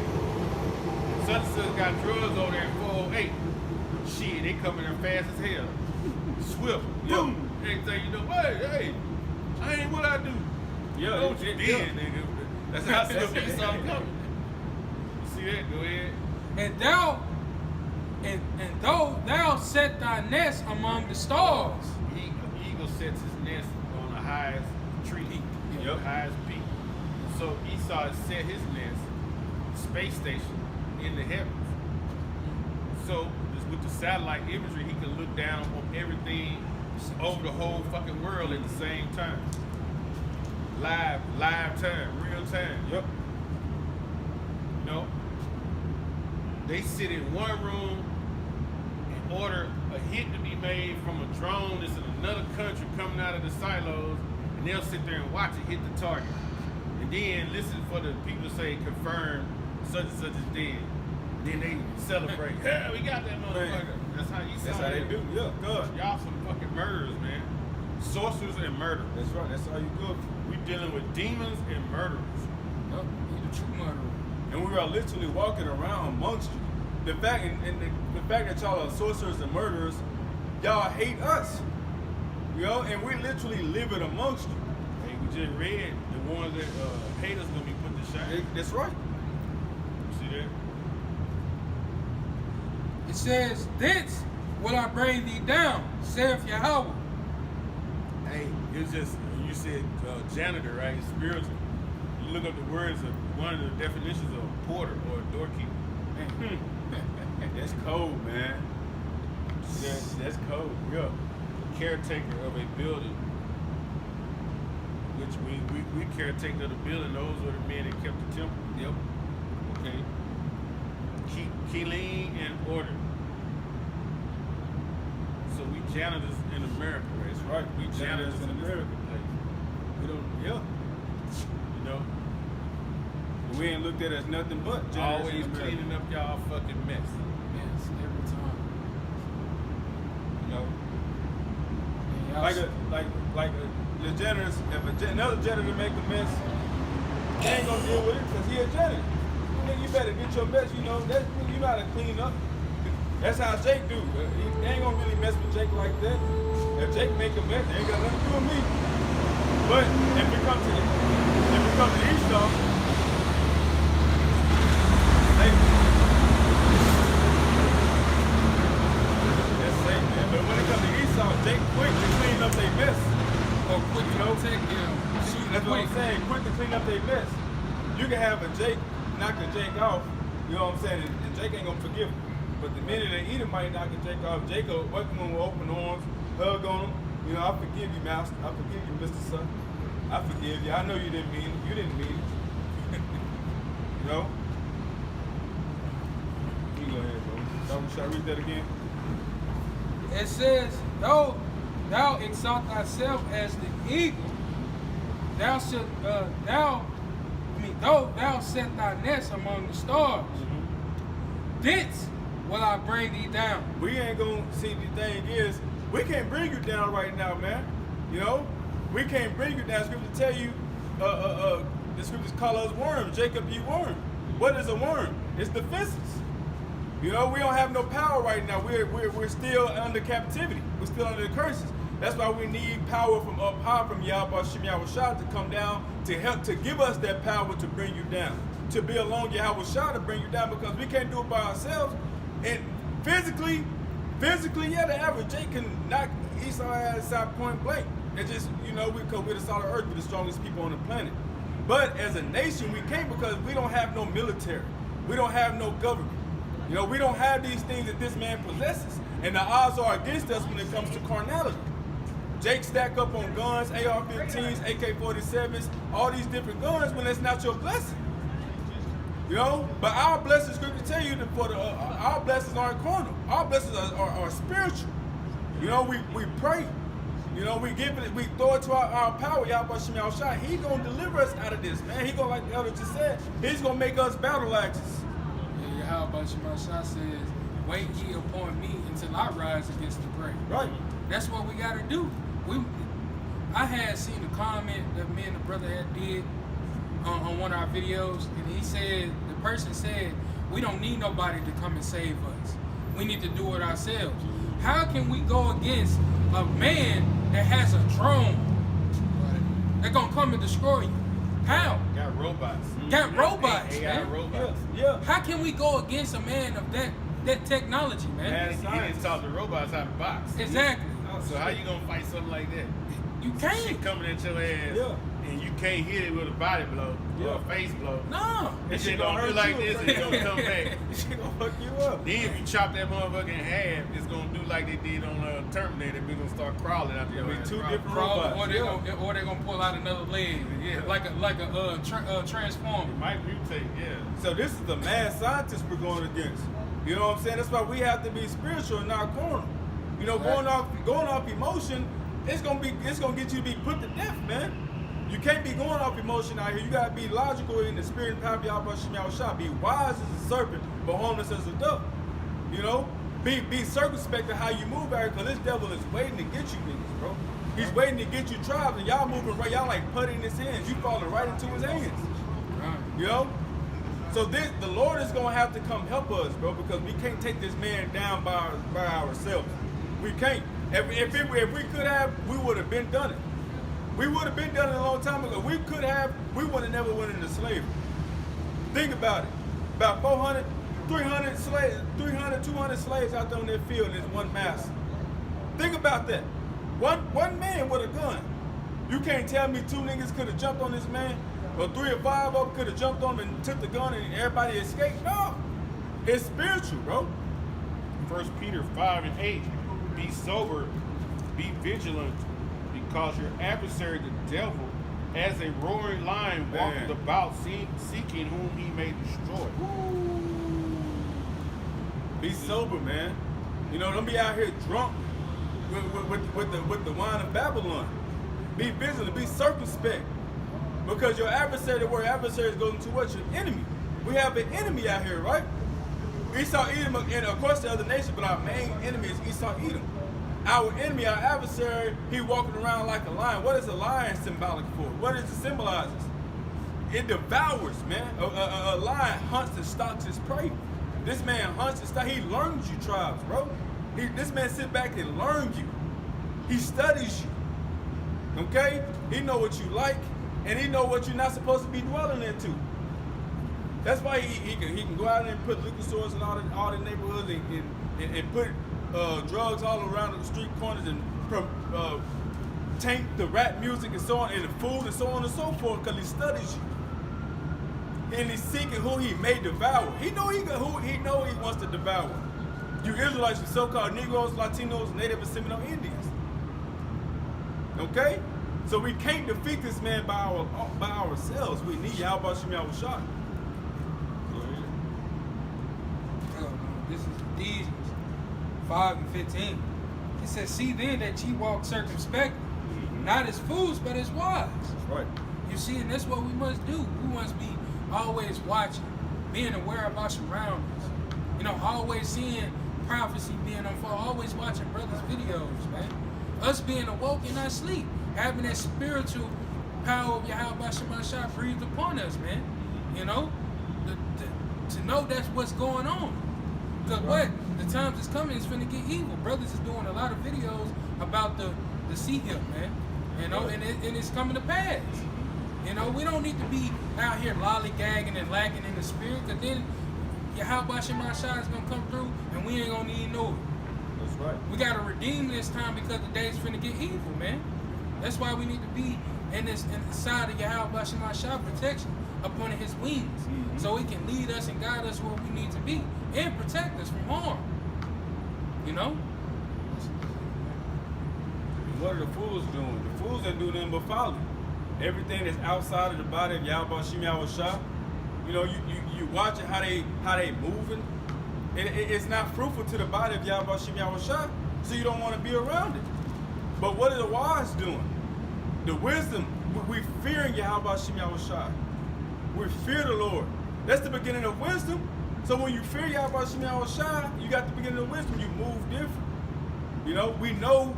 such and such got drugs over there in 408, shit, they coming there fast as hell. Swift. Boom. Everything you know, hey, I ain't what I do. Yeah. Know what you did, nigga. That's how I see Esau coming. You see that? Go ahead. And though thou set thy nest among the stars. Eagle sets his nest on the highest tree. Yep. Highest peak. So Esau had set his nest, space station, in the heavens. So with the satellite imagery, he can look down on everything over the whole fucking world at the same time. Live time, real time. Yep. You know? They sit in one room and order a hit to be made from a drone that's in another country coming out of the silos, and they'll sit there and watch it hit the target. And then listen for the people to say confirm such and such is dead. And then they celebrate. Yeah, we got that motherfucker. That's how you That's how they do. Yeah, good. Y'all some fucking murderers, man. Sorcerers and murderers. That's right. That's how you good. We dealing with demons and murderers. Yup, he the true murderer. And we are literally walking around amongst you. The fact the fact that y'all are sorcerers and murderers, y'all hate us. You know, and we literally live it amongst you. Hey, we just read the ones that hate us gonna be put to shame. That's right. You see that? It says, "Thence will I bring thee down," saith Yahweh. Hey, it's just you said janitor, right? It's spiritual. You look up the words of one of the definitions of a porter or a doorkeeper. That's cold, man. That's cold. Yeah. Caretaker of a building. Which we caretaker of the building. Those were the men that kept the temple. Yep. Okay. Keep clean and order. So we janitors in America. That's right. We janitors in America. We don't. Yeah. You know, We ain't looked at it as nothing but janitors always in America. cleaning up y'all fucking mess. Yes, every time. You know, And y'all like the janitors. If another janitor make a mess, they ain't gonna deal with it because he a janitor. Nigga, you better get your mess. You know that you gotta clean up. That's how Jake do. They ain't gonna really mess with Jake like that. If Jake make a mess, they ain't got nothing to do with me. But if we come to Esau, that's safe, man. But when it comes to Esau, Jake quick to clean up their mess. or quick You to know? protect them. Shoot That's what I'm quick. saying. Quick to clean up their mess. You can have a Jake knock a Jake off. You know what I'm saying? And Jake ain't gonna forgive him. But the minute they eat him, might knock a Jake off. Jake will welcome him with open arms, hug on him. You know, I forgive you, Master. I forgive you, Mr. Son. I forgive you. I know you didn't mean it. You didn't mean it. You know? You go ahead, bro. Should I read that again? It says, "Though thou exalt thyself as the eagle, though thou set thy nest among the stars, thence will I bring thee down." We ain't gonna see. The thing is, we can't bring you down right now, man. You know, we can't bring you down. Scripture tell you, the scriptures call us worms. Jacob, ye worm. What is a worm? It's defenses. You know, we don't have no power right now. We're still under captivity. We're still under the curses. That's why we need power from up high, from Yahweh Shem Yahweh Shah, to come down to help, to give us that power to bring you down, to be along Yahweh Shah to bring you down, because we can't do it by ourselves. And physically, yeah, the average Jake can knock Esau ass out point blank. It's just, you know, because we're the solid earth, we're the strongest people on the planet. But as a nation, we can't, because we don't have no military. We don't have no government. You know, we don't have these things that this man possesses. And the odds are against us when it comes to carnality. Jake stack up on guns, AR-15s, AK-47s, all these different guns when it's not your blessing. You know, but our blessings, scripture tell you that our blessings aren't carnal. Our blessings are spiritual. You know, we pray. You know, we give it, we throw it to our power, Yahweh Shem Yahweh Shai. He gonna deliver us out of this, man. He gonna, like the elder just said, he's gonna make us battle axes. Yeah, Yahweh Shema Shah says, "Wait ye upon me until I rise against the prey." Right. That's what we gotta do. I had seen a comment that me and the brother had did on one of our videos, and he said, the person said, we don't need nobody to come and save us. We need to do it ourselves. How can we go against a man that has a drone that's gonna come and destroy you? How? Got robots. Got robots, AI man. robots. Yeah. How can we go against a man of that technology, man? Man, he didn't taught the robots how to box. Exactly. So how you gonna fight something like that? You Shit can't. coming at your ass. Yeah. And you can't hit it with a body blow or a face blow. No. That shit gonna gonna do hurt like you. this and it's gonna come back. She gonna fuck you up. Then if you chop that motherfucker in half, it's gonna do like they did on Terminator. It's gonna start crawling out your Be ass. two Crawling. different Crawl, robots. or they're gonna pull out another leg. Yeah. Like a transformer. It might mutate, yeah. So this is the mad scientist we're going against. You know what I'm saying? That's why we have to be spiritual and not carnal. You know, going off emotion, it's gonna get you to be put to death, man. You can't be going off emotion out here. You gotta be logical in the spirit and power of Yahweh Shem Yahushua. Be wise as a serpent, but harmless as a dove. You know? Be circumspect of how you move out here, because this devil is waiting to get you niggas, bro. He's waiting to get you tribes, and y'all moving right, y'all like putty in his hands. You falling right into his hands. Right. You know? So the Lord is gonna have to come help us, bro, because we can't take this man down by ourselves. We can't. If we could have, we would have been done it. We would have been done it a long time ago. We would have never went into slavery. Think about it. About 400, 300 slaves, 300, 200 slaves out there on that field, and there's one master. Think about that. One man with a gun. You can't tell me two niggas could have jumped on this man, or 3 or 5 of them could have jumped on him and took the gun and everybody escaped. No. It's spiritual, bro. 1 Peter 5:8. Be sober, be vigilant, because your adversary, the devil, as a roaring lion, walketh about seeking whom he may destroy. Be sober, man. You know, don't be out here drunk with the wine of Babylon. Be vigilant, be circumspect. Because your adversary, the word adversary is going to what? Your enemy. We have an enemy out here, right? Esau, Edom, and of course the other nation, but our main enemy is Esau, Edom. Our enemy, our adversary, he walking around like a lion. What is a lion symbolic for? What does it symbolize? It devours, man. A lion hunts and stalks his prey. This man hunts and stalks. He learns you tribes, bro. This man sit back and learn you. He studies you. Okay? He know what you like, and he know what you're not supposed to be dwelling into. That's why he can go out and put liquor stores in all the neighborhoods and put drugs all around the street corners and tank the rap music and so on, and the food and so on and so forth, because he studies you. And he's seeking who he may devour. He know he wants to devour. You Israelites, you so-called Negroes, Latinos, Native and Seminole Indians. Okay? So we can't defeat this man by ourselves. We need Yahweh Shem Yahushua. This is Ephesians 5:15. It says, "See then that ye walk circumspectly, not as fools, but as wise." That's right. You see, and that's what we must do. We must be always watching, being aware of our surroundings. You know, always seeing prophecy being unfolded, always watching brothers' videos, man. Us being awoke in our sleep, having that spiritual power of Yahweh Shema breathed upon us, man. You know, to know that's what's going on. Because what? The times is coming, it's finna get evil. Brothers is doing a lot of videos about the sea hill, man. You know, and it's coming to pass. You know, we don't need to be out here lollygagging and lacking in the spirit, because then Yahweh Shema is gonna come through and we ain't gonna even know it. That's right. We gotta redeem this time, because the day's finna get evil, man. That's why we need to be in the side of Yahweh Shema protection, up under his wings, so he can lead us and guide us where we need to be and protect us from harm. You know? What are the fools doing? The fools ain't doing nothing but folly. Everything that's outside of the body of Yahweh Shem Yahushua, you know, you watching how they moving. It's not fruitful to the body of Yahweh Shem Yahushua, so you don't want to be around it. But what are the wise doing? The wisdom, we fearing Yahweh Shem Yahushua. We fear the Lord. That's the beginning of wisdom. So when you fear Yahweh Shem Yahushua, you got the beginning of wisdom. You move different. You know, we know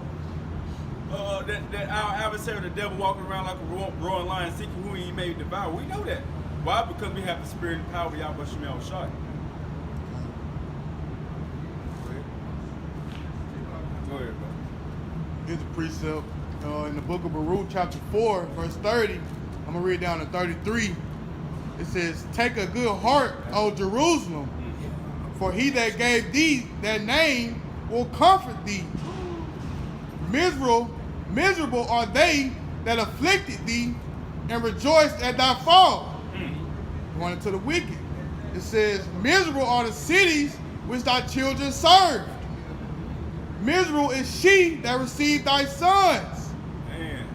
that our adversary, the devil, walking around like a roaring lion, seeking who he may devour. We know that. Why? Because we have the spirit and power of Yahweh Shem Yahushua. Go ahead, bro. Here's a precept in the book of Baruch, chapter 4, verse 30. I'm going to read down to 33. It says, "Take a good heart, O Jerusalem, for he that gave thee that name will comfort thee. Mizraim Miserable are they that afflicted thee and rejoiced at thy fall. Going into the wicked. It says, miserable are the cities which thy children served. Miserable is she that received thy sons. Man.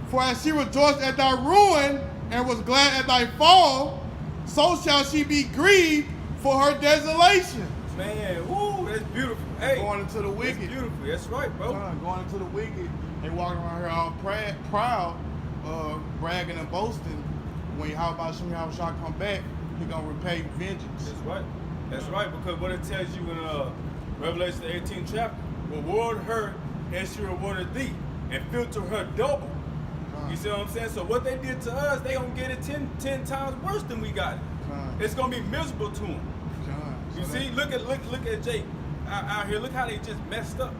For as she rejoiced at thy ruin and was glad at thy fall, so shall she be grieved for her desolation. Man, woo, that's beautiful. Hey, Going into the that's wicked. beautiful. That's right, bro. Going into the wicked. They walking around here all proud, bragging and boasting. When Yahweh shall come back, he gonna repay vengeance. That's right. That's right, because what it tells you in Revelation the 18th chapter, reward her as she rewarded thee, and filter her double. You see what I'm saying? So what they did to us, they gonna get it 10 times worse than we got it. It's gonna be miserable to them. You see, look at Jake out here. Look how they just messed up.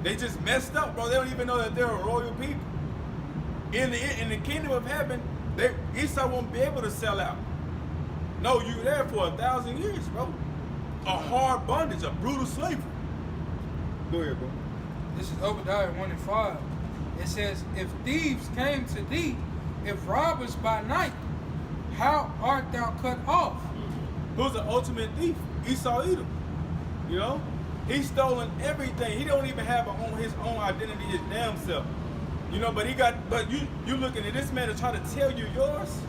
They just messed up, bro. They don't even know that they're a royal people. In the kingdom of heaven, Esau won't be able to sell out. No, you were there for 1,000 years, bro. A hard bondage, a brutal slavery. Go ahead, bro. This is Obadiah 1:5. It says, if thieves came to thee, if robbers by night, how art thou cut off? Who's the ultimate thief? Esau Edom. You know? He's stolen everything. He don't even have his own identity, his damn self. You know, but you looking at this man to try to tell you yours.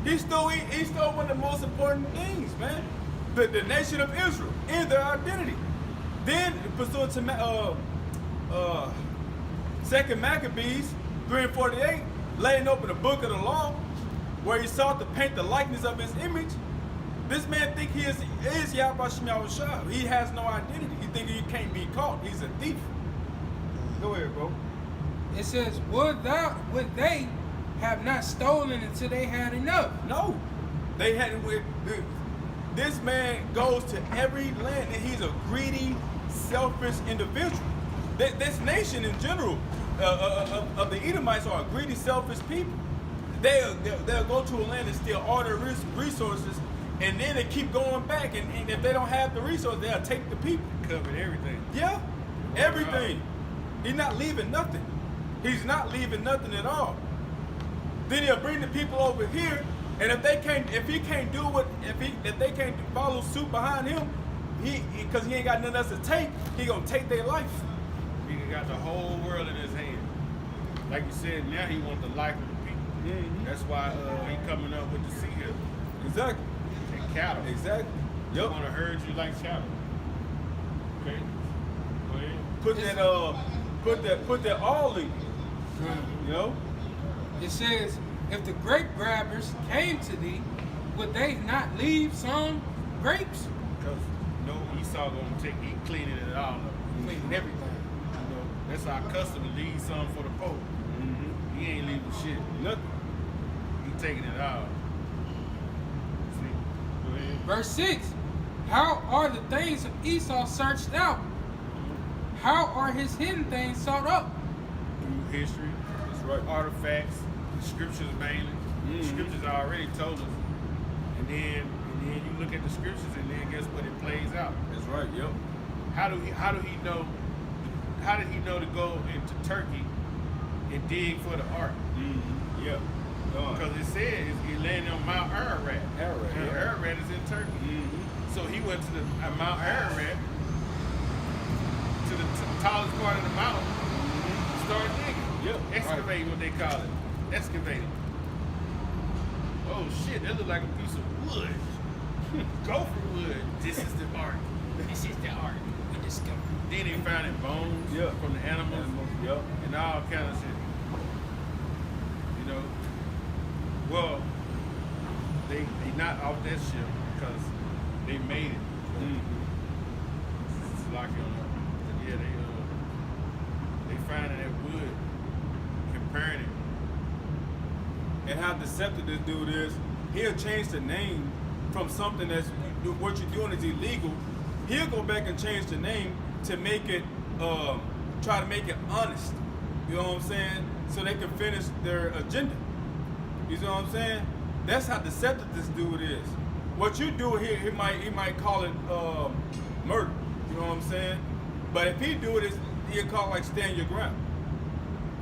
He stole one of the most important things, man. The nation of Israel and their identity. Then pursuant to 2 Maccabees 3:48, laying open the book of the law, where he sought to paint the likeness of his image. This man think he is Yahweh Shah. He has no identity. He think he can't be caught. He's a thief. Go ahead, bro. It says, would they have not stolen until they had enough? No, they had. This man goes to every land, and he's a greedy, selfish individual. This nation in general of the Edomites are a greedy, selfish people. They'll go to a land and steal all their resources, and then they keep going back. And if they don't have the resources, they'll take the people. Covered everything. Yeah, everything. He's not leaving nothing. He's not leaving nothing at all. Then he'll bring the people over here, and if they can't follow suit behind him, because he ain't got nothing else to take, he gonna take their life. He got the whole world in his hand. Like you said, now he wants the life of the people. Mm-hmm. That's why he coming up with the sea hill Exactly. and cattle. Exactly. He Yep. want to herd you like cattle. Okay. Go ahead. Put that all in. You know. It says, if the grape grabbers came to thee, would they not leave some grapes? Because Esau gonna he cleaning it all up. Cleaning everything. You know, that's our custom to leave some for the Pope. Mm-hmm. He ain't leaving shit. Nothing. He taking it all. See? Go ahead. Verse 6, how are the things of Esau searched out? How are his hidden things sought up? Through history, That's right. artifacts, the scriptures mainly. The Mhm. scriptures already told us. And then you look at the scriptures, and then guess what? It plays out. That's right. Yep. How did he know? How did he know to go into Turkey and dig for the ark? Mm-hmm. Yeah. Because it says he landed on Mount Ararat. Ararat, And yeah. Ararat is in Turkey. Mm-hmm. So he went to the Mount Ararat, to the tallest part of the mountain, and started digging. Yep. Excavating, what they call it. Excavating. Oh shit, that look like a piece of wood. Gopher wood. This is the ark. This is the ark we discovered. Then they found bones Yeah. from the animals Yep. and all kind of shit. You know. Well, they not off that ship because they made it. It's like yeah, they finding that wood, comparing it. And how deceptive this dude is, he'll change the name from something that's what you're doing is illegal. He'll go back and change the name to make it, try to make it honest. You know what I'm saying? So they can finish their agenda. You know what I'm saying? That's how deceptive this dude is. What you do here, he might call it murder. You know what I'm saying? But if he do it, he'll call it like stand your ground.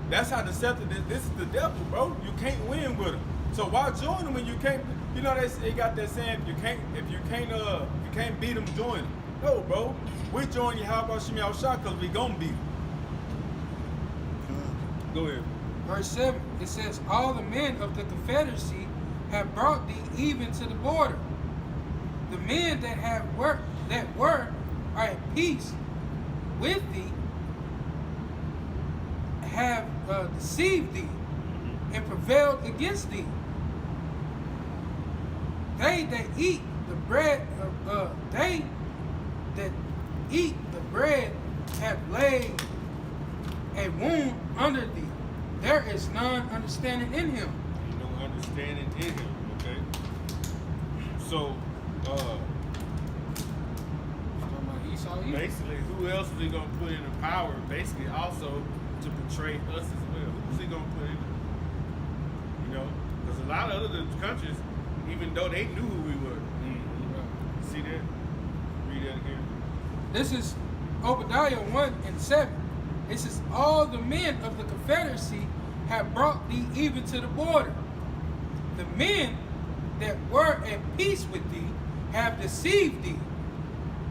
That's how deceptive this is the devil, bro. You can't win with him. So why join him when you can't? You know they got that saying, if you can't beat him, join him. No, bro. We join you. How about Shimei Shot? Cause we gonna beat him. Go ahead. Verse 7, it says, all the men of the Confederacy have brought thee even to the border. The men that were are at peace with thee have deceived thee and prevailed against thee. They that eat the bread have laid a wound under thee. There is none understanding in him. Ain't no understanding in him, okay? So, basically, who else is he gonna put in the power? Basically, also to betray us as well. Who's he gonna put in? You know, because a lot of other countries, even though they knew who we were, see that? Read that again. This is Obadiah 1:7. It says, all the men of the Confederacy have brought thee even to the border. The men that were at peace with thee have deceived thee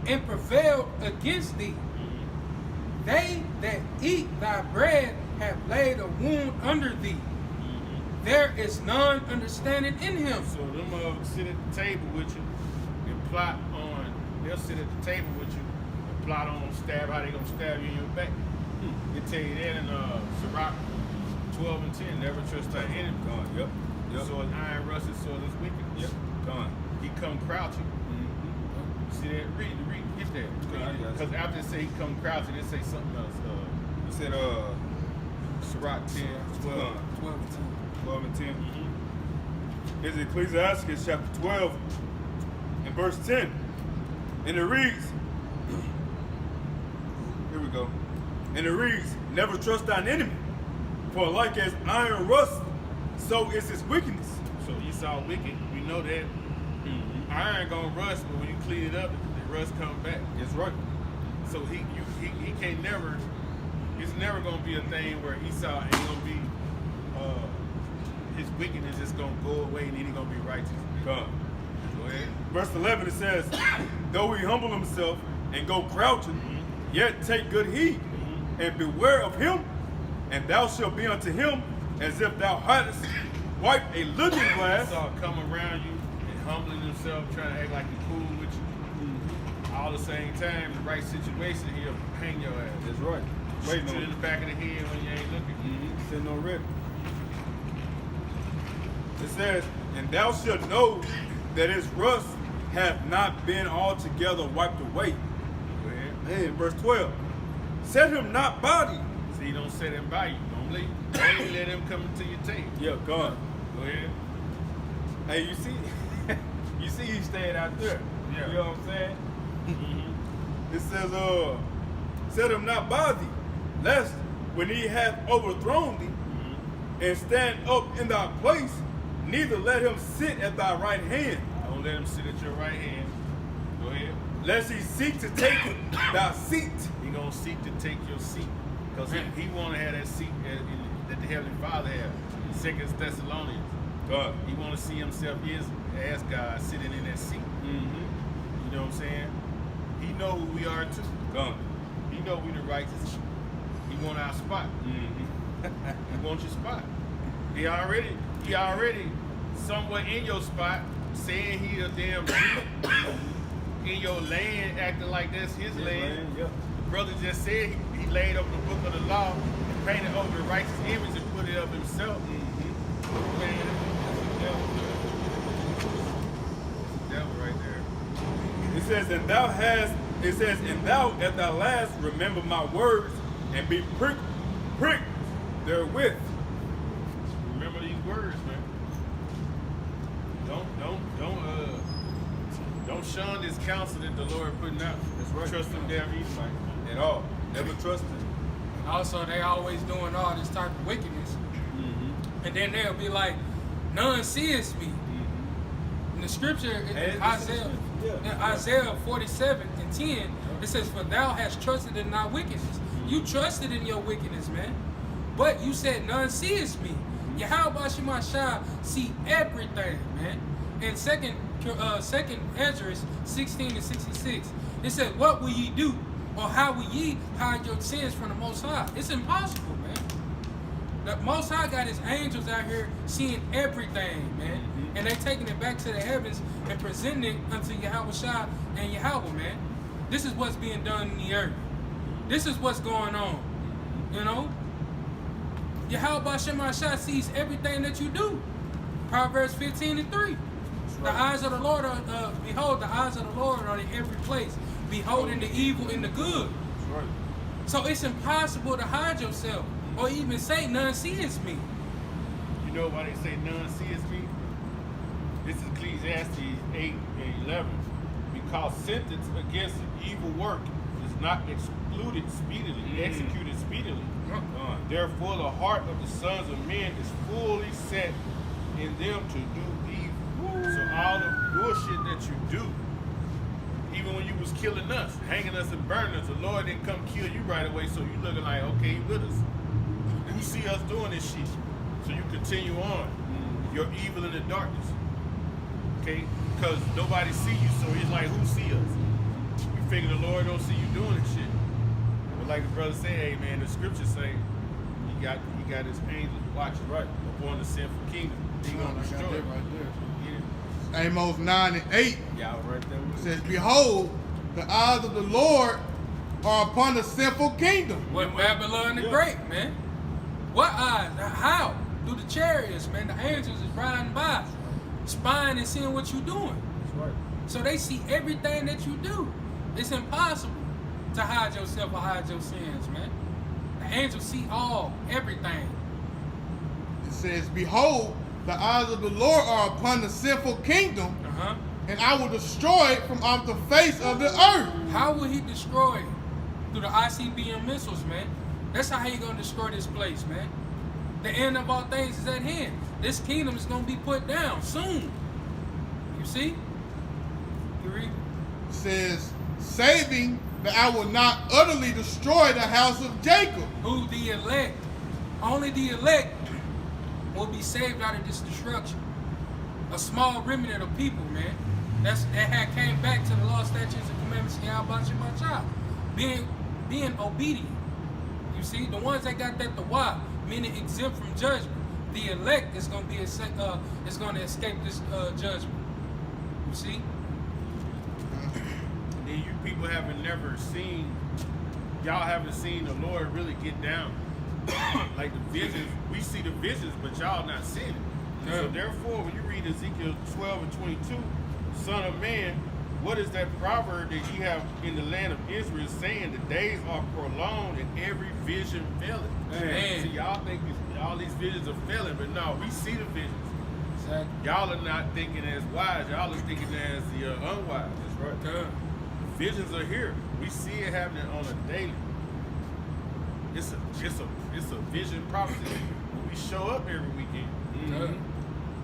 and prevailed against thee. They that eat thy bread have laid a wound under thee. There is none understanding in him. So them sit at the table with you and plot on. They'll sit at the table with you and plot on how they gonna stab you in your back. They tell you that in Sirach 12:10. Never trust thy enemy. Yep. So it's iron rusted, so it's wicked. Yep. Gone. He come crouching. See that? Read, get that. Because after they say he come crouching, they say something else. You said Sirach 10, 12. 12 and 10. Is Ecclesiastes chapter 12 and verse 10. And it reads, here we go. And it reads, never trust thine enemy, for like as iron rust, so is his wickedness. So Esau wicked, we know that. Iron gonna rust, but when you clean it up, the rust come back. That's right. So he can't never. It's never gonna be a thing where Esau ain't gonna be. His wickedness is gonna go away, and then he gonna be righteous. God. Go ahead. Verse 11 it says, though he humble himself and go crouching, yet take good heed, and beware of him, and thou shalt be unto him as if thou hadst wiped a looking glass. Esau come around you and humbling himself, trying to act like he's cool with you. All the same time, the right situation, he'll hang your ass. That's right. Shoot you in the back of the head when you ain't looking. Sitting on ready. It says, and thou shalt know that his rust hath not been altogether wiped away. Go ahead. And verse 12, set him not by thee. See, don't set him by you. Don't let him come into your table. Yeah, God. Go ahead. Hey, you see he stayed out there. Yeah. You know what I'm saying? It says, set him not by thee, lest when he hath overthrown thee, and stand up in thy place, neither let him sit at thy right hand. Don't let him sit at your right hand. Go ahead. Lest he seek to take thy seat. He gonna seek to take your seat. Because he want to have that seat that the Heavenly Father had. 2 Thessalonians. God. He want to see himself as God sitting in that seat. You know what I'm saying? He know who we are too. God. He know we the righteous. He want our spot. He want your spot. He already somewhere in your spot, saying he a damn in your land, acting like that's his land. Yeah. The brother just said he laid up the book of the law, painted over the righteous image and put it up himself. Man, that's the devil. That's the devil right there. It says, and thou at thy last remember my words and be pricked therewith. Remember these words, man. Don't shun this counsel that the Lord putting out. That's right. Trust them damn Edomite. At all. Never trust him. And also, they always doing all this type of wickedness. And then they'll be like, none sees me. In the scripture, in Isaiah 47:10, it says, for thou hast trusted in thy wickedness. You trusted in your wickedness, man. But you said none sees me. Yahweh Shemashah see everything, man. In second Ezra 16 and 66, it said, "What will ye do, or how will ye hide your sins from the Most High?" It's impossible, man. The Most High got His angels out here seeing everything, man, and they taking it back to the heavens and presenting it unto Yahweh Shah and Yahweh, man. This is what's being done in the earth. This is what's going on, you know. Yahweh Shemashah sees everything that you do. Proverbs 15 and 3. The eyes of the Lord are, behold, the eyes of the Lord are in every place, beholding the evil and the good. That's right. So it's impossible to hide yourself or even say none sees me. You know why they say none sees me? This is Ecclesiastes 8 and 11. Because sentence against an evil work is not executed speedily. Therefore, the heart of the sons of men is fully set in them to do evil. So all the bullshit that you do, even when you was killing us, hanging us and burning us, the Lord didn't come kill you right away, so you looking like, okay, he with us. You see us doing this shit, so you continue on your evil in the darkness. Okay? Because nobody see you, so he's like, who see us? You figure the Lord don't see you doing this shit. But like the brother said, hey man, the scriptures say he got his angels watching right upon the sinful kingdom. He gonna destroy it. Right there. Yeah. Amos 9 and 8 Y'all right there with says, "Behold, the eyes of the Lord are upon the sinful kingdom." What Babylon the Great, man? What eyes? How? Through the chariots, man. The angels is riding by, spying and seeing what you doing. That's right. So they see everything that you do. It's impossible to hide yourself or hide your sins, man. The angels see everything. It says, "Behold, the eyes of the Lord are upon the sinful kingdom, and I will destroy it from off the face of the earth." How will he destroy it? Through the ICBM missiles, man. That's how he gonna destroy this place, man. The end of all things is at hand. This kingdom is gonna be put down soon. You see? You read? It says, "Saving that I will not utterly destroy the house of Jacob." Who? The elect. Only the elect will be saved out of this destruction. A small remnant of people, man. That had came back to the law, statutes, and commandments of Yahweh Shemashah. Being obedient. You see, the ones that got that the why, meaning exempt from judgment. The elect is gonna be is gonna escape this judgment. You see? Then you people haven't seen the Lord really get down. Like the visions, we see the visions, but y'all not seeing it. Yeah. So therefore, when you read Ezekiel 12 and 22, son of man, what is that proverb that you have in the land of Israel saying the days are prolonged and every vision failing? Man. See, y'all think all these visions are failing, but no, we see the visions. Exactly. Y'all are not thinking as wise. Y'all are thinking as the unwise. That's right. Yeah. The visions are here. We see it happening on a daily. It's a vision prophecy. When we show up every weekend. Yeah.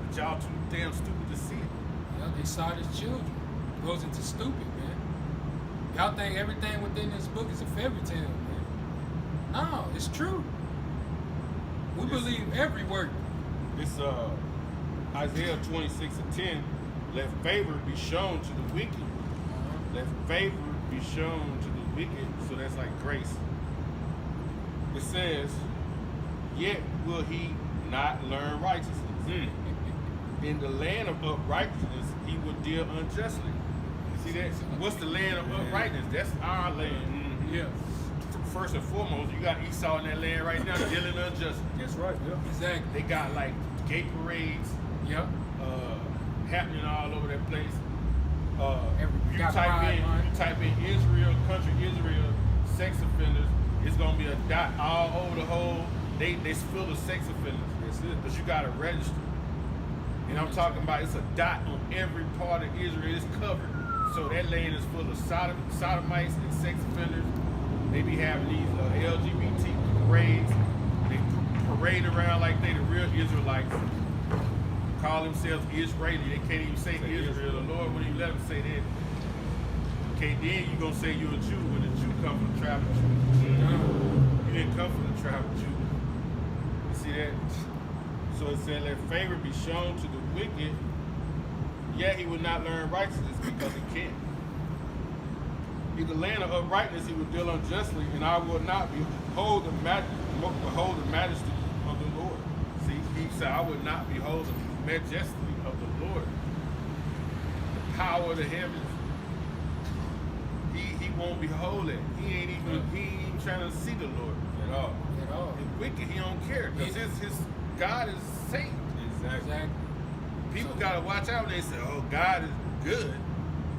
But y'all too damn stupid to see it. Yeah, they saw it as children. Goes into stupid, man. Y'all think everything within this book is a fairy tale, man. No, it's true. We believe every word. It's Isaiah 26 and 10. Let favor be shown to the wicked. Let favor be shown to the wicked. So that's like grace. It says, yet will he not learn righteousness. In the land of uprightness, he will deal unjustly. You see that? What's the land of uprightness? That's our land. Yeah. First and foremost, you got Esau in that land right now dealing unjustly. That's right. Yeah. Exactly. They got like gay parades Yep. happening all over that place. You type in Israel, country Israel, sex offenders, it's gonna be a dot all over the whole. They full of sex offenders. That's it. But you gotta register. And I'm talking about it's a dot on every part of Israel. It's covered. So that land is full of sodomites and sex offenders. They be having these LGBT parades. They parade around like they the real Israelites. Call themselves Israeli. They can't even say Israel. The Lord wouldn't even let them say that. Okay, then you gonna say you're a Jew when the Jew come from the tribe of Judah. You didn't come from the tribe of Judah. See that? So it said, let favor be shown to the wicked, yet he will not learn righteousness because he can't. In the land of uprightness he will deal unjustly, and I will not behold the majesty of the Lord. See, he said, I would not behold the majesty of the Lord. The power of the heavens. He won't behold it. He ain't even trying to see the Lord at all. At all. The wicked, he don't care, because his God is Satan. Exactly. People gotta watch out when they say, oh, God is good.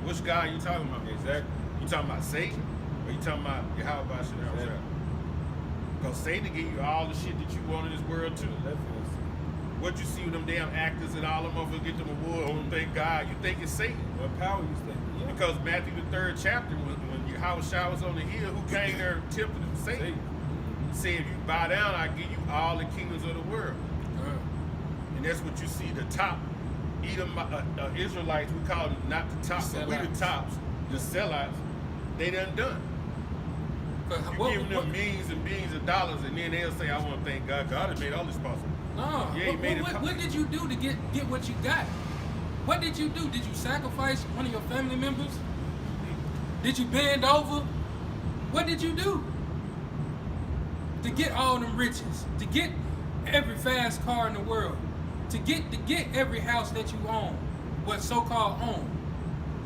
Which God you talking about? Exactly. You talking about Satan? Or you talking about Yahweh Shemel? Because Satan give you all the shit that you want in this world too. What you see with them damn actors and all them motherfuckers get them award, oh, thank God, you think it's Satan. What power you think? Yeah. Because Matthew the 3rd chapter, when Yahweh was on the hill, who came there tempting him? Satan. He said, if you bow down, I give you all the kingdoms of the world. And that's what you see, the top Edom, Israelites, we call them not the tops, but we the tops, the sellouts, they done. You give them millions and billions of dollars, and then they'll say, I want to thank God. God has made all this possible. No. Yeah, he made it What did you do to get what you got? What did you do? Did you sacrifice one of your family members? Did you bend over? What did you do to get all them riches? To get every fast car in the world? To get every house that you own, what so-called own?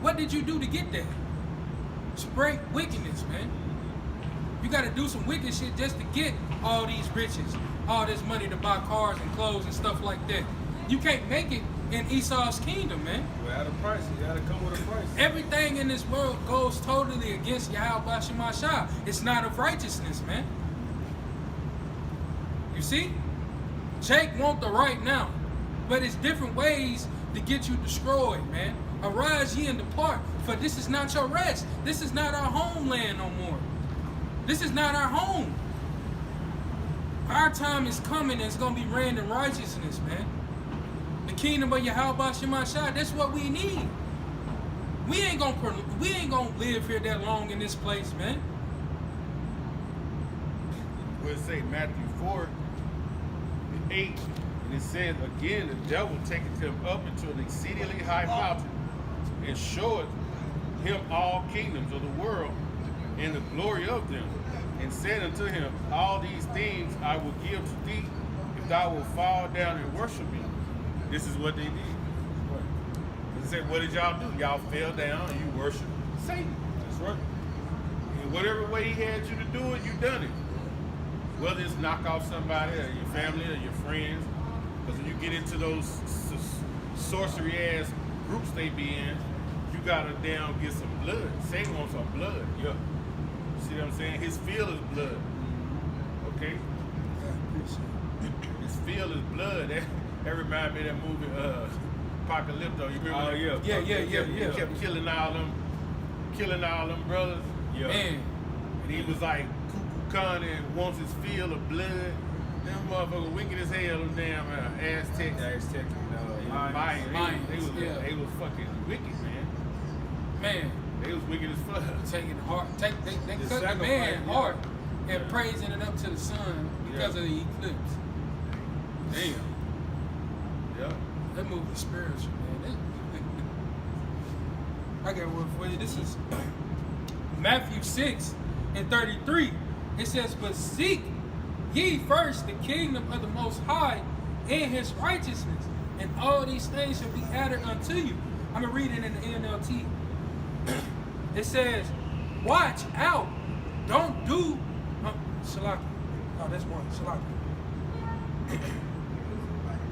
What did you do to get that? Spread wickedness, man. You got to do some wicked shit just to get all these riches, all this money to buy cars and clothes and stuff like that. You can't make it in Esau's kingdom, man. You at a price. You gotta come with a price. Everything in this world goes totally against Yahweh Shemashah. It's not of righteousness, man. You see? Jake want the right now, but it's different ways to get you destroyed, man. Arise ye and depart, for this is not your rest. This is not our homeland no more. This is not our home. Our time is coming and it's going to be reigned in righteousness, man. The kingdom of Yahweh Shemashah, that's what we need. We ain't gonna live here that long in this place, man. We'll say Matthew 4:8, and it says, again, the devil taketh him up into an exceedingly high mountain, and showeth him all kingdoms of the world and the glory of them, and said unto him, all these things I will give to thee, if thou wilt fall down and worship me. This is what they did. They said, what did y'all do? Y'all fell down and you worship Satan. That's right. In whatever way he had you to do it, you done it. Whether it's knock off somebody or your family or your friends, because when you get into those sorcery ass groups they be in, you gotta down get some blood. Satan wants some blood. Yeah. See what I'm saying? His field is blood. Okay? His field is blood. That reminds me of that movie Apocalypto. You remember? Oh yeah. He kept killing all them brothers. Yeah. Man. And he was like Cuckoo Khan and wants his field of blood. Them motherfuckers wicked as hell, them damn Aztecs. Mayans. They was fucking wicked, man. Man. They was wicked as fuck. Taking heart, they cut the man heart and praising it up to the sun because of the eclipse. Damn. Yeah. That movie is spiritual, man. I got one for you. This is Matthew 6:33. It says, but seek ye first the kingdom of the Most High and his righteousness, and all these things shall be added unto you. I'm going to read it in the NLT. It says, watch out. Don't do... Shalaki. Oh, that's one. Shalaki.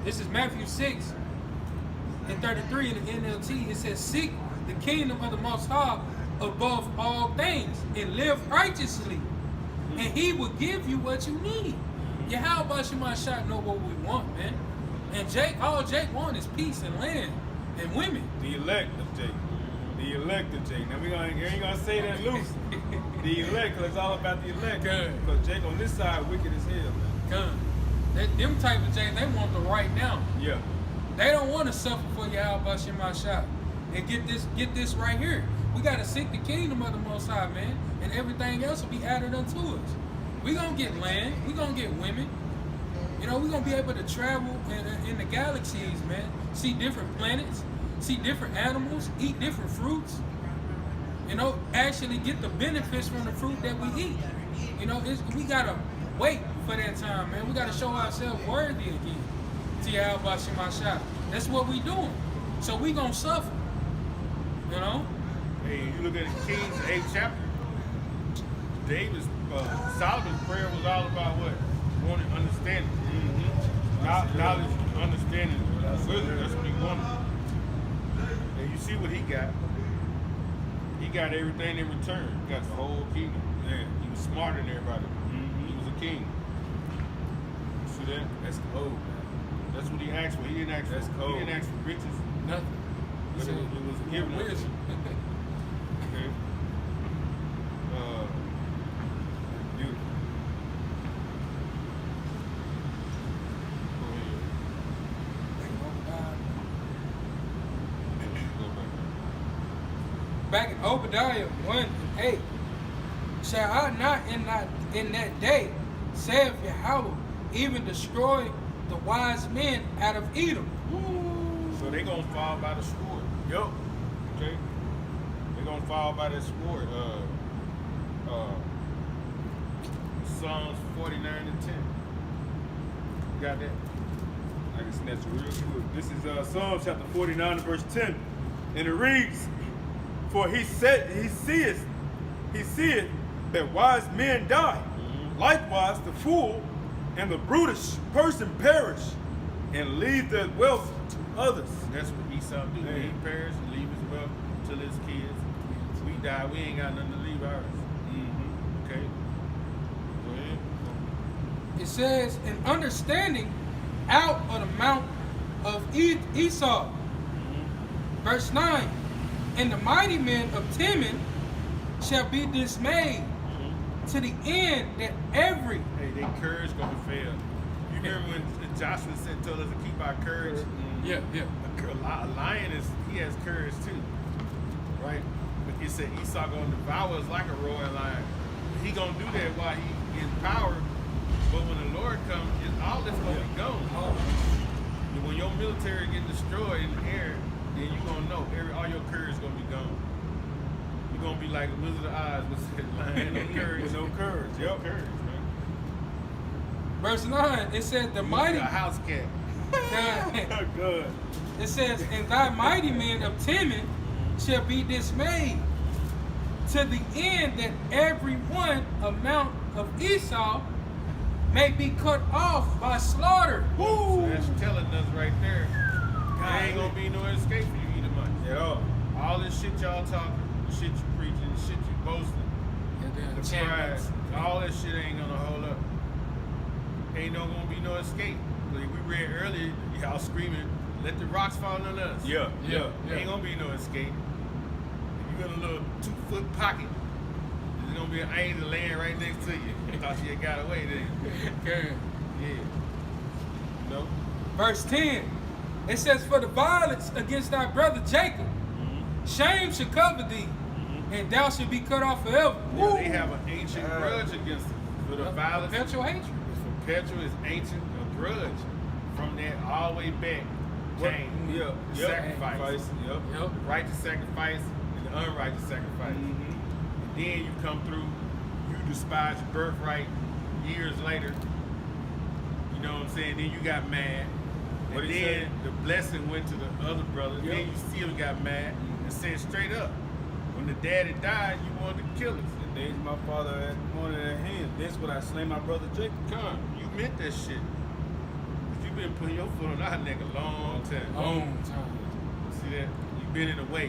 This is Matthew 6:33 in the NLT. It says, seek the kingdom of the Most High above all things and live righteously, and he will give you what you need. Yahweh Shemashah know what we want, man. And all Jake want is peace and land and women. The elect of Jake. The elect of Jake. Now we ain't gonna say that loose. The elect, because it's all about the elect. Because Jake on this side wicked as hell, man. Them type of Jake, they want the right now. Yeah. They don't want to suffer for Yahweh Shemashah. And get this right here. We gotta seek the kingdom of the Most High, man, and everything else will be added unto us. We gonna get land. We gonna get women. You know, we're gonna be able to travel in the galaxies, man. See different planets, see different animals, eat different fruits. You know, actually get the benefits from the fruit that we eat. You know, we gotta wait for that time, man. We gotta show ourselves worthy again. Yahweh Shemashah. That's what we doing. So we gonna suffer. You know? Hey, you look at Kings, the 8th chapter. Solomon's prayer was all about what? Wanting understanding. Knowledge, understanding, wisdom. That's what he wanted. And you see what he got. He got everything in return. He got the whole kingdom. Man, he was smarter than everybody. He was a king. See that? That's cold, man. That's what he asked for. He didn't ask for. He didn't ask for riches. Nothing. But it was given. Wisdom. Okay. Beautiful. Back in Obadiah 1:8, shall I not in that day, saith Yahweh, even destroy the wise men out of Edom? So they gonna fall by the sword. Yup. Okay. They gonna fall by the sword. Psalms 49 and 10. You got that? I can snatch it real quick. This is Psalm chapter 49 and verse 10. And it reads, for he seeth that wise men die. Likewise the fool and the brutish person perish and leave their wealth to others. That's what Esau do. Man. He perish and leave his wealth to his kids. We die, we ain't got nothing to leave ours. Okay. Go ahead. It says, an understanding out of the mount of Esau. Verse 9, and the mighty men of Timon shall be dismayed to the end that every... Hey, their courage gonna fail. You remember when Joshua told us to keep our courage? Yeah. A lion he has courage too, right? But it said Esau gonna devour us like a roaring lion. He gonna do that while he in power. But when the Lord comes, all this gonna be gone. And when your military get destroyed in the air, then you gonna know all your courage gonna be gone. You're gonna be like the Wizard of Oz with said lion, no courage. With no courage. Yep. Courage, man. Verse 9, it said, the mighty... A house cat. Good. It says, and thy mighty men of Timon shall be dismayed to the end that every one amount of Esau may be cut off by slaughter. So that's telling us right there, there ain't gonna be no escape for you either much. At all. All this shit y'all talking, the shit you preaching, the shit you boasting, the pride, all that shit ain't gonna hold up. Ain't gonna be no escape. Like we read earlier, y'all screaming, let the rocks fall on us. Yeah. Ain't gonna be no escape. If you got a little 2-foot pocket, there's gonna be an angel laying right next to you. Thought you got away then. Okay. Yeah. No? Verse 10, it says, for the violence against thy brother Jacob, shame shall cover thee, and thou shalt be cut off forever. Yeah, they have an ancient grudge against us. For the violence. Perpetual hatred. Perpetual is ancient, a grudge. From that all the way back came the sacrifice. Yep. Yep. The righteous sacrifice and the unrighteous sacrifice. And then you come through, you despise your birthright years later. You know what I'm saying? Then you got mad. What And did he then say? the blessing went to the other brother. Yep. Then you still got mad and said straight up, when the daddy died, you wanted to kill us. The days my father had wanted at hand. That's what I slain my brother Jacob. Come, you meant that shit. But you been putting your foot on our neck a long time. Long time. See that? You been in the way.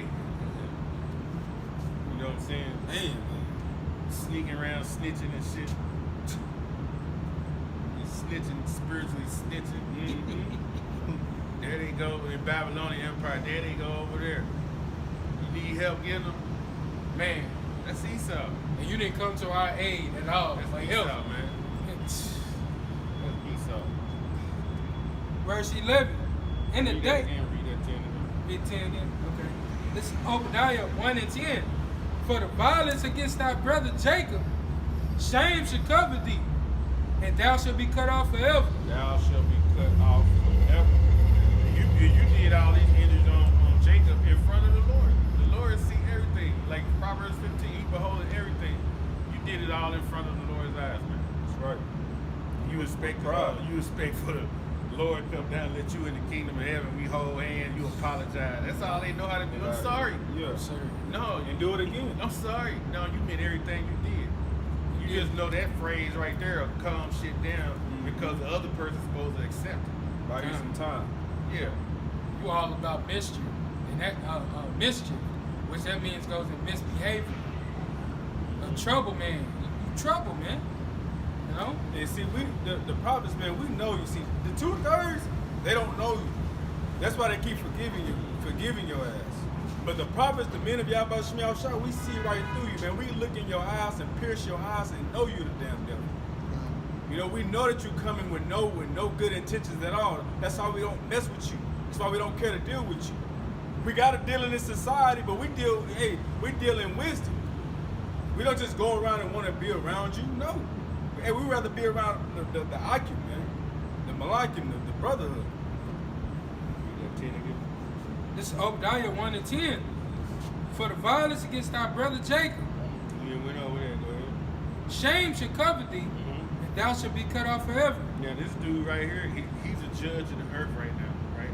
You know what I'm saying? Man. Sneaking around, snitching and shit. You snitching, spiritually snitching. There they go in Babylonian Empire. There they go over there. You need help getting them? Man, That's Esau. and you didn't come to our aid at all. That's Like, Esau, help. man. That's Esau. Verse 11, in the Read day... that 10, read that 10 again. Read 10 again? Okay. This is Obadiah 1 and 10. For the violence against thy brother Jacob, shame shall cover thee, and thou shalt be cut off forever. Thou shalt be cut off forever. You did all these injuries on Jacob in front of the Lord. The Lord see everything. Like Proverbs 15, he beholding everything. You did it all in front of the Lord's eyes, man. That's right. You expect for the Lord to come down and let you in the kingdom of heaven. We hold hands, you apologize. That's all they know how to do. I'm sorry. Yeah. Sir. No, And do it again. I'm sorry. No, you meant everything you did. You just know that phrase right there will calm shit down because the other person's supposed to accept it. Buy you some time. Yeah. You all about mischief, and that mischief, which that means goes in misbehavior. A trouble man, you trouble man. You know. And see, the prophets, man, we know you. See, the 2/3, they don't know you. That's why they keep forgiving your ass. But the prophets, the men of Yahweh Shem Shah, we see right through you, man. We look in your eyes and pierce your eyes and know you the damn devil. You know, we know that you coming with no good intentions at all. That's why we don't mess with you. That's why we don't care to deal with you. We gotta deal in this society, but we deal in wisdom. We don't just go around and want to be around you. No. Hey, we rather be around the Akim, man. The Malakim, the brotherhood. This is Obadiah 1 and 10. For the violence against thy brother Jacob, Yeah, we know that. Go ahead. shame shall cover thee, and thou shalt be cut off forever. Yeah, this dude right here, he's a judge of the earth right now, right?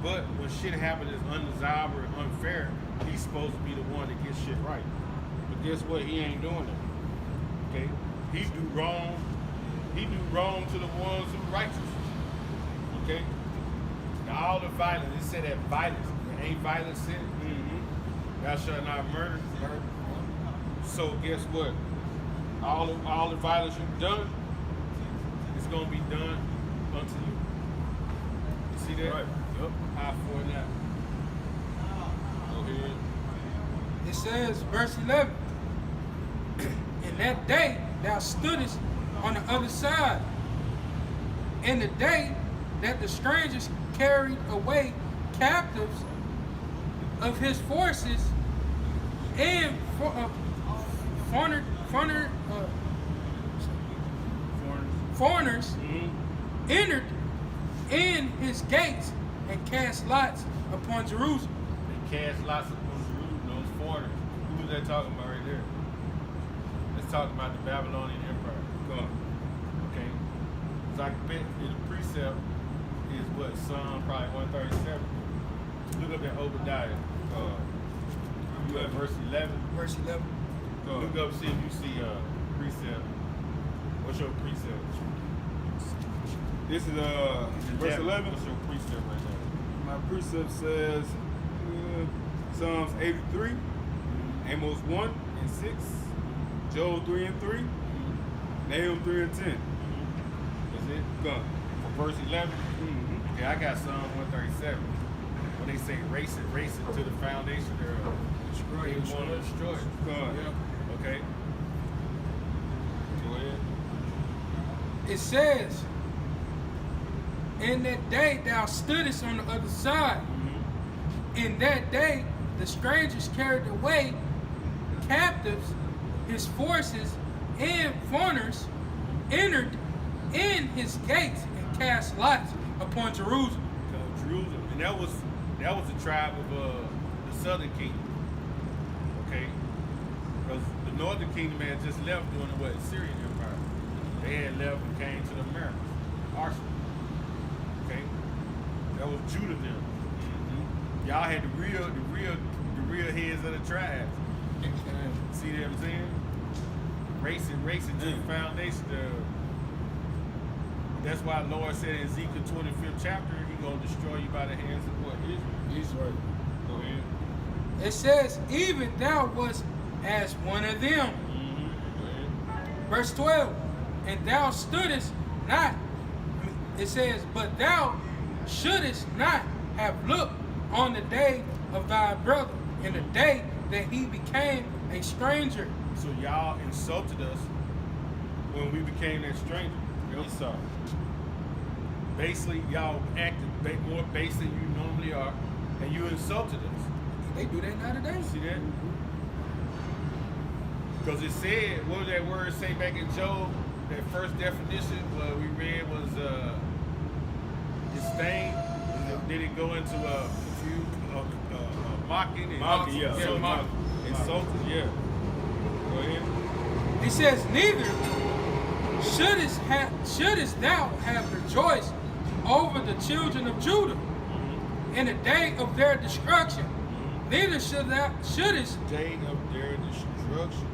But when shit happens that's undesirable and unfair, he's supposed to be the one that gets shit right. But guess what? He ain't doing it. Okay? He do wrong to the ones who righteous. Okay? Now all the violence, it said that violence, ain't violence sin? Thou shalt not murder. So guess what? All the violence you've done is gonna be done unto you. See that? Right. Yup. Eye for an eye. Go ahead. It says, verse 11, in that day thou stoodest on the other side, in the day that the strangers carried away captives of his forces and foreigners entered in his gates and cast lots upon Jerusalem. They cast lots upon Jerusalem, those foreigners. Who was that talking about right there? That's talking about the Babylonian Empire. Go on. Okay? So I bet the precept is what? Psalm probably 137. Look up at Obadiah. You at verse 11. Verse 11. Look up, see if you see precept. What's your precept? This is verse 11. What's your precept right now? My precept says Psalms 83, Amos 1 and 6, Joel 3 and 3, Nahum 3 and 10. Is it? Go on. For verse 11? Yeah, I got Psalm 137. When they say race it to the foundation thereof. They want to destroy it. Go on. Yeah. Okay. Go ahead. It says, in that day thou stoodest on the other side. In that day the strangers carried away captives, his forces and foreigners entered in his gates and cast lots upon Jerusalem. Jerusalem, and that was the tribe of the southern kingdom. Okay, because the northern kingdom had just left during the Syrian Empire. They had left and came to the Americas, Arsenal. Okay, that was Judah then. Y'all had the real heads of the tribes. See what I'm saying? Racing to the foundation. That's why the Lord said in Ezekiel 25th chapter, He gonna destroy you by the hands of what? Israel. Go ahead. It says, even thou wast as one of them. Go ahead. Verse 12, and thou stoodest not. It says, but thou shouldest not have looked on the day of thy brother, in the day that he became a stranger. So y'all insulted us when we became that stranger. Esau. Basically, y'all acted more base than you normally are, and you insulted us. They do that now today. See that? Because it said, what did that word say back in Job? that first definition what we read was disdain. Did it go into mocking and Mocking, yeah. So mocking, insulting, yeah. Go ahead. He says, neither shouldest thou have rejoiced over the children of Judah in the day of their destruction. Neither shouldest Day of their destruction,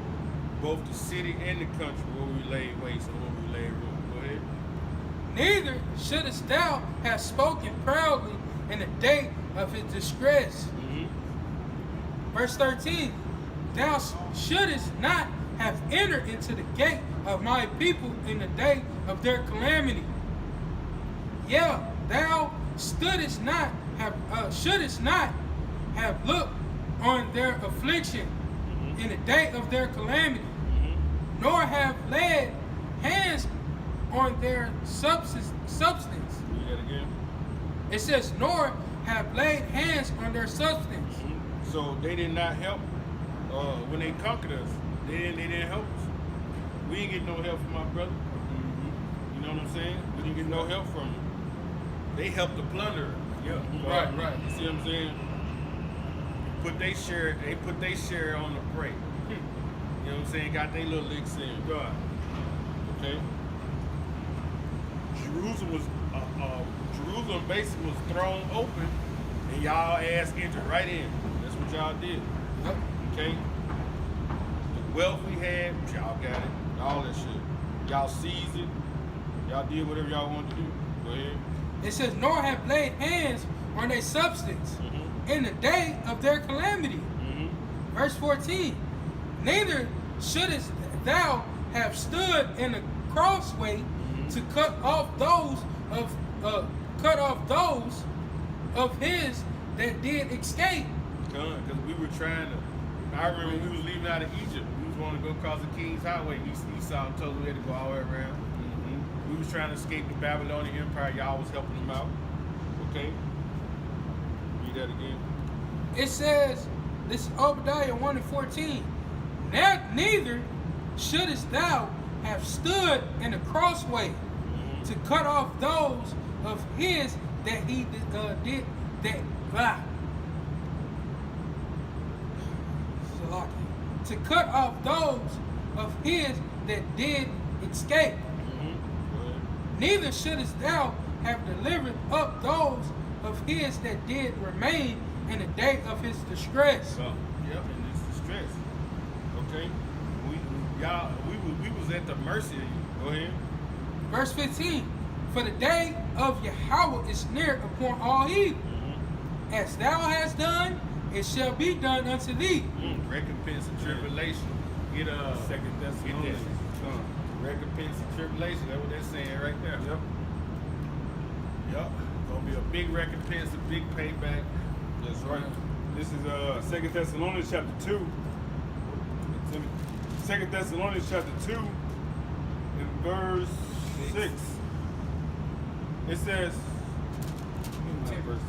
both the city and the country where we laid waste and where we laid ruin. Go ahead. neither shouldest thou have spoken proudly in the day of his distress. Verse 13, thou shouldest not have entered into the gate of my people in the day of their calamity. Yeah, thou shouldest not have looked on their affliction in the day of their calamity, nor have laid hands on their substance. Read that again. It says, nor have laid hands on their substance. So they did not help when they conquered us. They didn't help us. We didn't get no help from my brother. You know what I'm saying? We didn't get no help from them. They helped the plunderer. Yeah. Right. You see what I'm saying? They put their share on the prey. You know what I'm saying? Got their little licks in. God. Okay. Jerusalem basically was thrown open, and y'all ass entered right in. That's what y'all did. Yep. Okay. The wealth we had, y'all got it. All that shit. Y'all seized it. Y'all did whatever y'all wanted to do. Go ahead. It says, nor have laid hands on their substance in the day of their calamity. Verse 14, neither shouldest thou have stood in the crossway to cut off those of his that did escape. Because we were trying to. I remember when we was leaving out of Egypt. We was wanting to go across the King's Highway. Esau told us we had to go all the way around. We was trying to escape the Babylonian Empire. Y'all was helping them out. Okay. Read that again. It says, this is Obadiah 1:14. Neither shouldest thou have stood in the crossway to cut off those of his that he did that. To cut off those of his that did escape. Neither shouldest thou have delivered up those of his that did remain in the day of his distress. Yep, in this distress. Okay. We was at the mercy of you. Go ahead. Verse 15. For the day of Yahweh is near upon all evil. As thou hast done, it shall be done unto thee. Recompense and tribulation. Get Second get Thessalonians. that. Recompense and tribulation. That's what they're saying right there. Yep. Gonna be a big recompense, a big payback. That's right. This is 2 Thessalonians chapter 2. 2 Thessalonians chapter 2 in verse 6. It says, verse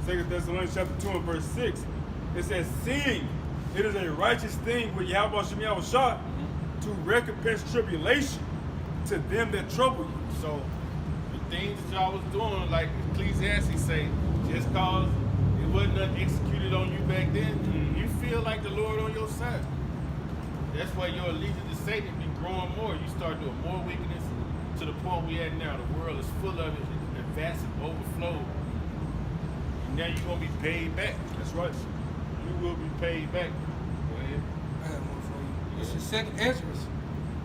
2 Thessalonians chapter 2 and verse 6. It says, seeing it is a righteous thing with Yahweh Shem Yahushua to recompense tribulation to them that trouble you. So the things that y'all was doing, like Ecclesiastes say, just cause it wasn't nothing executed on you back then, you feel like the Lord on your side. That's why your allegiance to Satan be growing more. You start doing more wickedness to the point we at now. The world is full of it and vast and overflow. And now you're gonna be paid back. That's right. You will be paid back. Go ahead. I have one for you. This is 2nd Ezra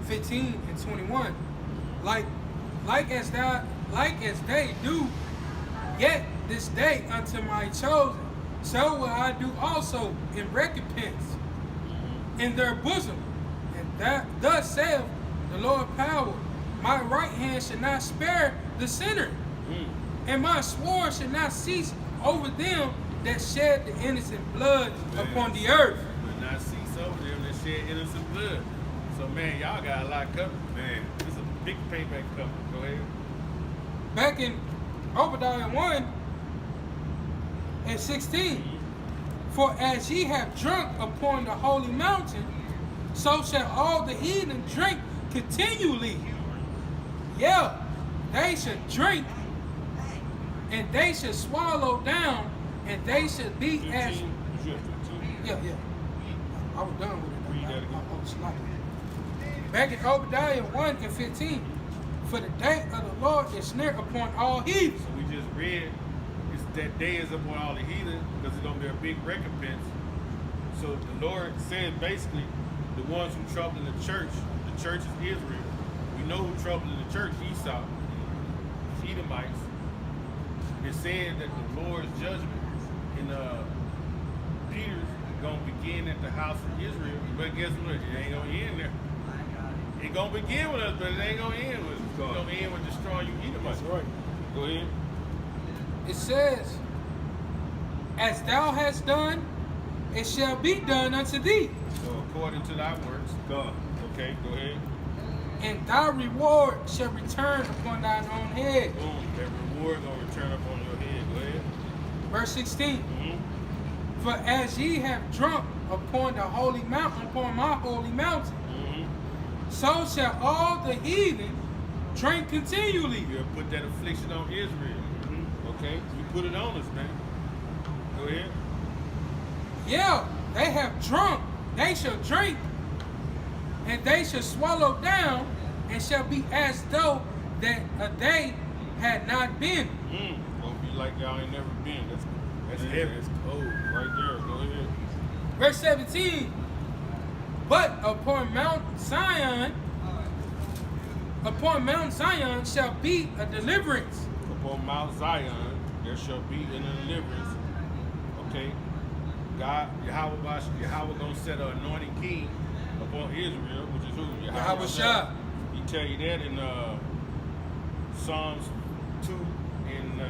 15 and 21. Like as they do, yet this day unto my chosen, so will I do also in recompense in their bosom. And that thus saith the Lord power, my right hand should not spare the sinner, and my sword should not cease over them that shed the innocent blood upon the earth. But not cease over them that shed innocent blood. So man, y'all got a lot coming. Man, it's a big payback coming. Go ahead. Back in Obadiah 1 and 16, for as ye have drunk upon the holy mountain, so shall all the heathen drink continually. Yeah, they should drink, and they should swallow down, and they should be as. 15. You have 15. Yeah. I was done with it. Read that again. I was sloppy. Back in Obadiah 1 and 15. For the day of the Lord is near upon all heathens. So we just read, it's that day is upon all the heathen because it's going to be a big recompense. So the Lord said basically, the ones who trouble in the church is Israel. We know who troubled in the church, Esau, Edomites. It said that the Lord's judgment in Peter's going to begin at the house of Israel. But guess what? It ain't going to end there. It's going to begin with us, but it ain't going to end with us. It's going to end with destroying you Edomites. That's right. Go ahead. It says, as thou hast done, it shall be done unto thee. So according to thy works. God. Okay, go ahead. And thy reward shall return upon thine own head. Boom. That reward going to return up on your head. Go ahead. Verse 16. Mm-hmm. For as ye have drunk upon the holy mountain, upon my holy mountain, Mm-hmm. so shall all the heathen drink continually. You'll put that affliction on Israel. Mm-hmm. Okay? You put it on us, man. Go ahead. Yeah, they have drunk, they shall drink, and they shall swallow down, and shall be as though that a day had not been. Gonna be like y'all ain't never been. That's Yeah. heavy. It's cold. Right there. Go ahead. Verse 17. But upon Mount Zion shall be a deliverance. Upon Mount Zion, there shall be an deliverance. Okay? God, Yahweh gonna set an anointed king upon Israel, which is who? Yahweh Shah. He tell you that in Psalms 2 and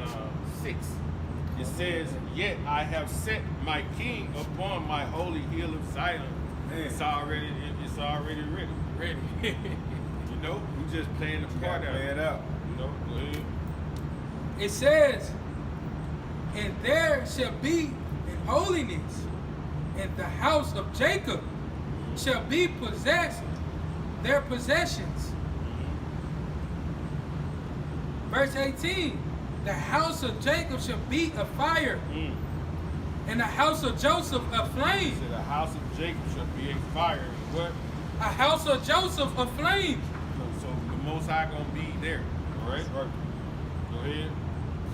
6. It says, yet I have set my king upon my holy hill of Zion. Man. It's already ready. Ready. You know, we just playing the part out. Play it out. You know, go ahead. It says, and there shall be in holiness, and the house of Jacob shall be possessed their possessions. Verse 18, the house of Jacob shall be a fire, and the house of Joseph a flame. So the house of Jacob shall be a fire. What? A house of Joseph a flame. So the Most High gonna be there. All right. That's right. Go ahead.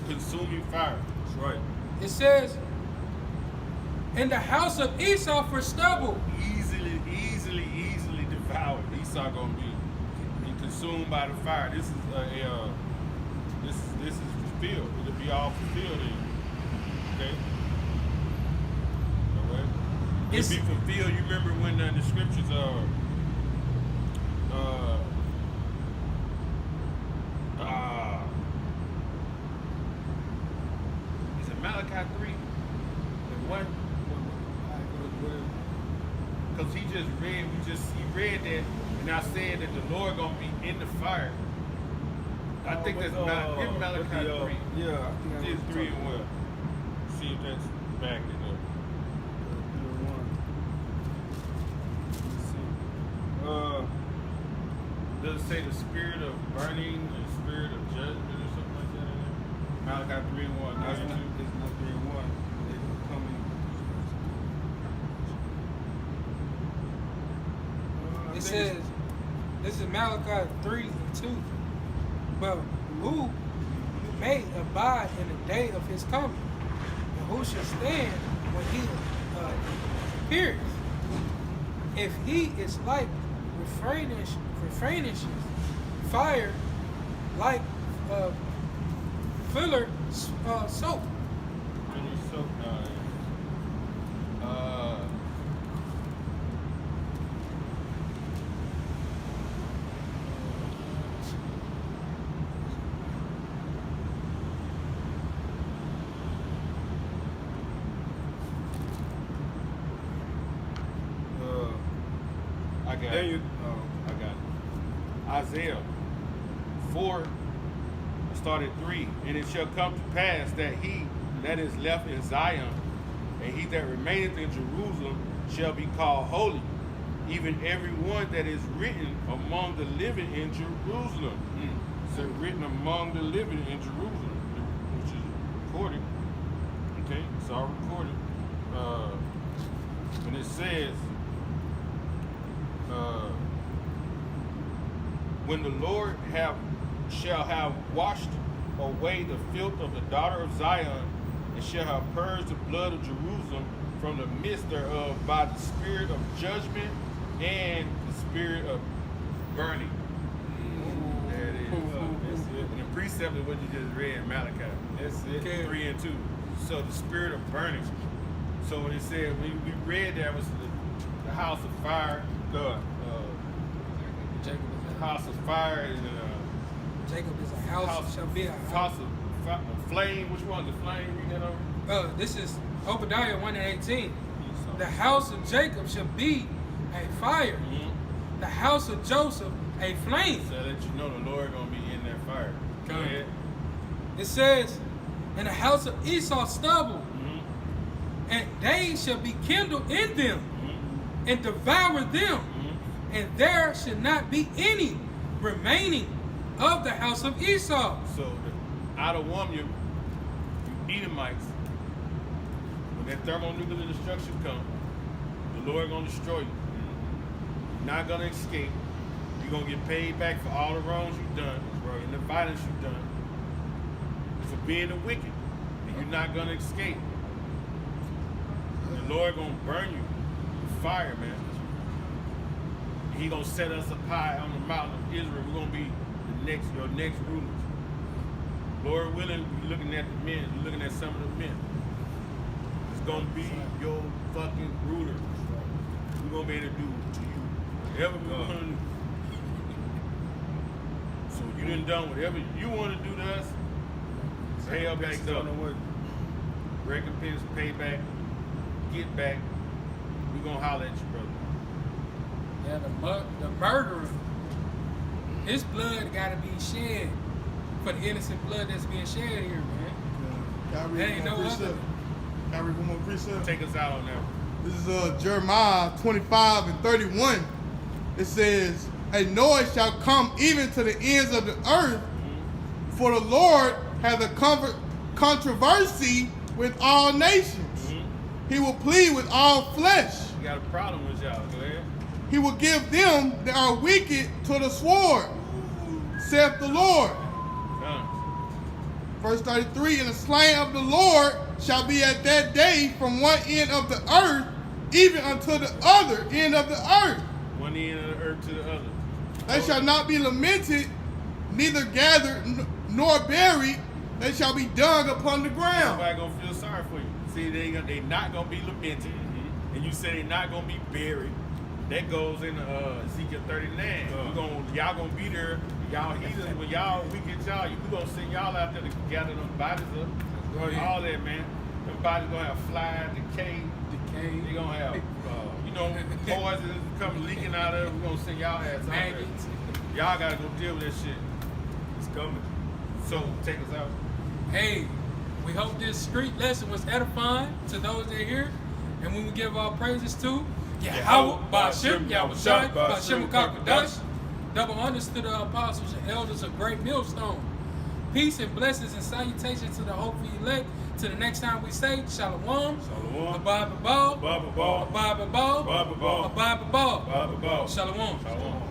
Consuming fire. That's right. It says, in the house of Esau for stubble. Easily devoured. Esau gonna be consumed by the fire. This is this is fulfilled. It'll be all fulfilled in. Okay. All right. It'll be fulfilled. You remember when the scriptures is it Malachi 3? The one. Because he read that, and I said that the Lord gonna be in the fire. I think that's Malachi 3. Yeah, I think It's 3 and well. See if that's back it up. Does it say the spirit of burning, the spirit of judgment, or something like that in there? Malachi 3 and 1. It's That's not 2. 3 and 1. They coming. It says, this is Malachi 3 and 2. But who may abide in the day of his coming? And who shall stand when he appears? If he is like refraining fire, like filler soap. Finish soap. I got Then it. you. I got it. Isaiah 4, started 3. And it shall come to pass that he that is left in Zion, and he that remaineth in Jerusalem, shall be called holy, even every one that is written among the living in Jerusalem. So written among the living in Jerusalem, which is recorded. Okay, it's all recorded. And it says, when the Lord shall have washed away the filth of the daughter of Zion, and shall have purged the blood of Jerusalem from the midst thereof by the spirit of judgment and the spirit of burning. There it is. That's it. And the precept is what you just read in Malachi. That's it. Okay. 3 and 2. So the spirit of burning. So when it said, we read that was the house of fire, the house of fire, and Jacob is a house, shall be a house of flame. Which one? The flame? Read that over. This is Obadiah 1:18. The house of Jacob shall be a fire. The house of Joseph a flame. So that you know the Lord gonna be in that fire. Go ahead. It says, and the house of Esau stubble, and they shall be kindled in them, and devour them, and there should not be any remaining of the house of Esau. So out of one, you Edomites, when that thermonuclear destruction comes, the Lord gonna destroy you. You're not gonna escape. You're gonna get paid back for all the wrongs you've done, and the violence you've done, for being the wicked. And you're not gonna escape. The Lord gonna burn you with fire, man. He gonna set us up high on the mountain of Israel. We're gonna be your next rulers. Lord willing, you're looking at the men, you're looking at some of the men. It's gonna be your fucking ruler. We're gonna be able to do to you whatever we want to do. So you done done whatever you want to do to us. Hell back up. Recompense, payback, get back. We're gonna holler at you, brother. Yeah, the murderer, his blood got to be shed for the innocent blood that's being shed here, man. Can I read There ain't one more no precept? other. Can I read one more precept? Take us out on that. This is Jeremiah 25:31. It says, a noise shall come even to the ends of the earth, for the Lord has a controversy with all nations. He will plead with all flesh. We got a problem with y'all. Go ahead. He will give them that are wicked to the sword, saith the Lord. Verse 33, and the slain of the Lord shall be at that day from one end of the earth, even unto the other end of the earth. One end of the earth to the other. They shall not be lamented, neither gathered nor buried. They shall be dung upon the ground. Nobody gonna feel sorry for you. See, they not gonna be lamented, and you say they not gonna be buried. That goes in Ezekiel 39. Y'all gonna be there. Y'all heathens, when we get y'all, we gonna send y'all out there to gather them bodies up. All that, man. Them bodies gonna have flies, decay. They gonna have, poison come leaking out of it. We gonna send y'all ass out there. Y'all gotta go deal with that shit. It's coming. So take us out. Hey, we hope this street lesson was edifying to those that are here, and when we give our praises to Yahweh, Ba'ashem, Yahushai, Ba'ashem Kakadash. Double honors to the apostles and elders of Great Millstone. Peace and blessings and salutations to the hopeful elect. To the next time we say Shalom. Shalom. Abba Ba. Baba Ba. Abba Ba. Baba Ba. Abba Ba. Baba Ba. Shalom. Shalom.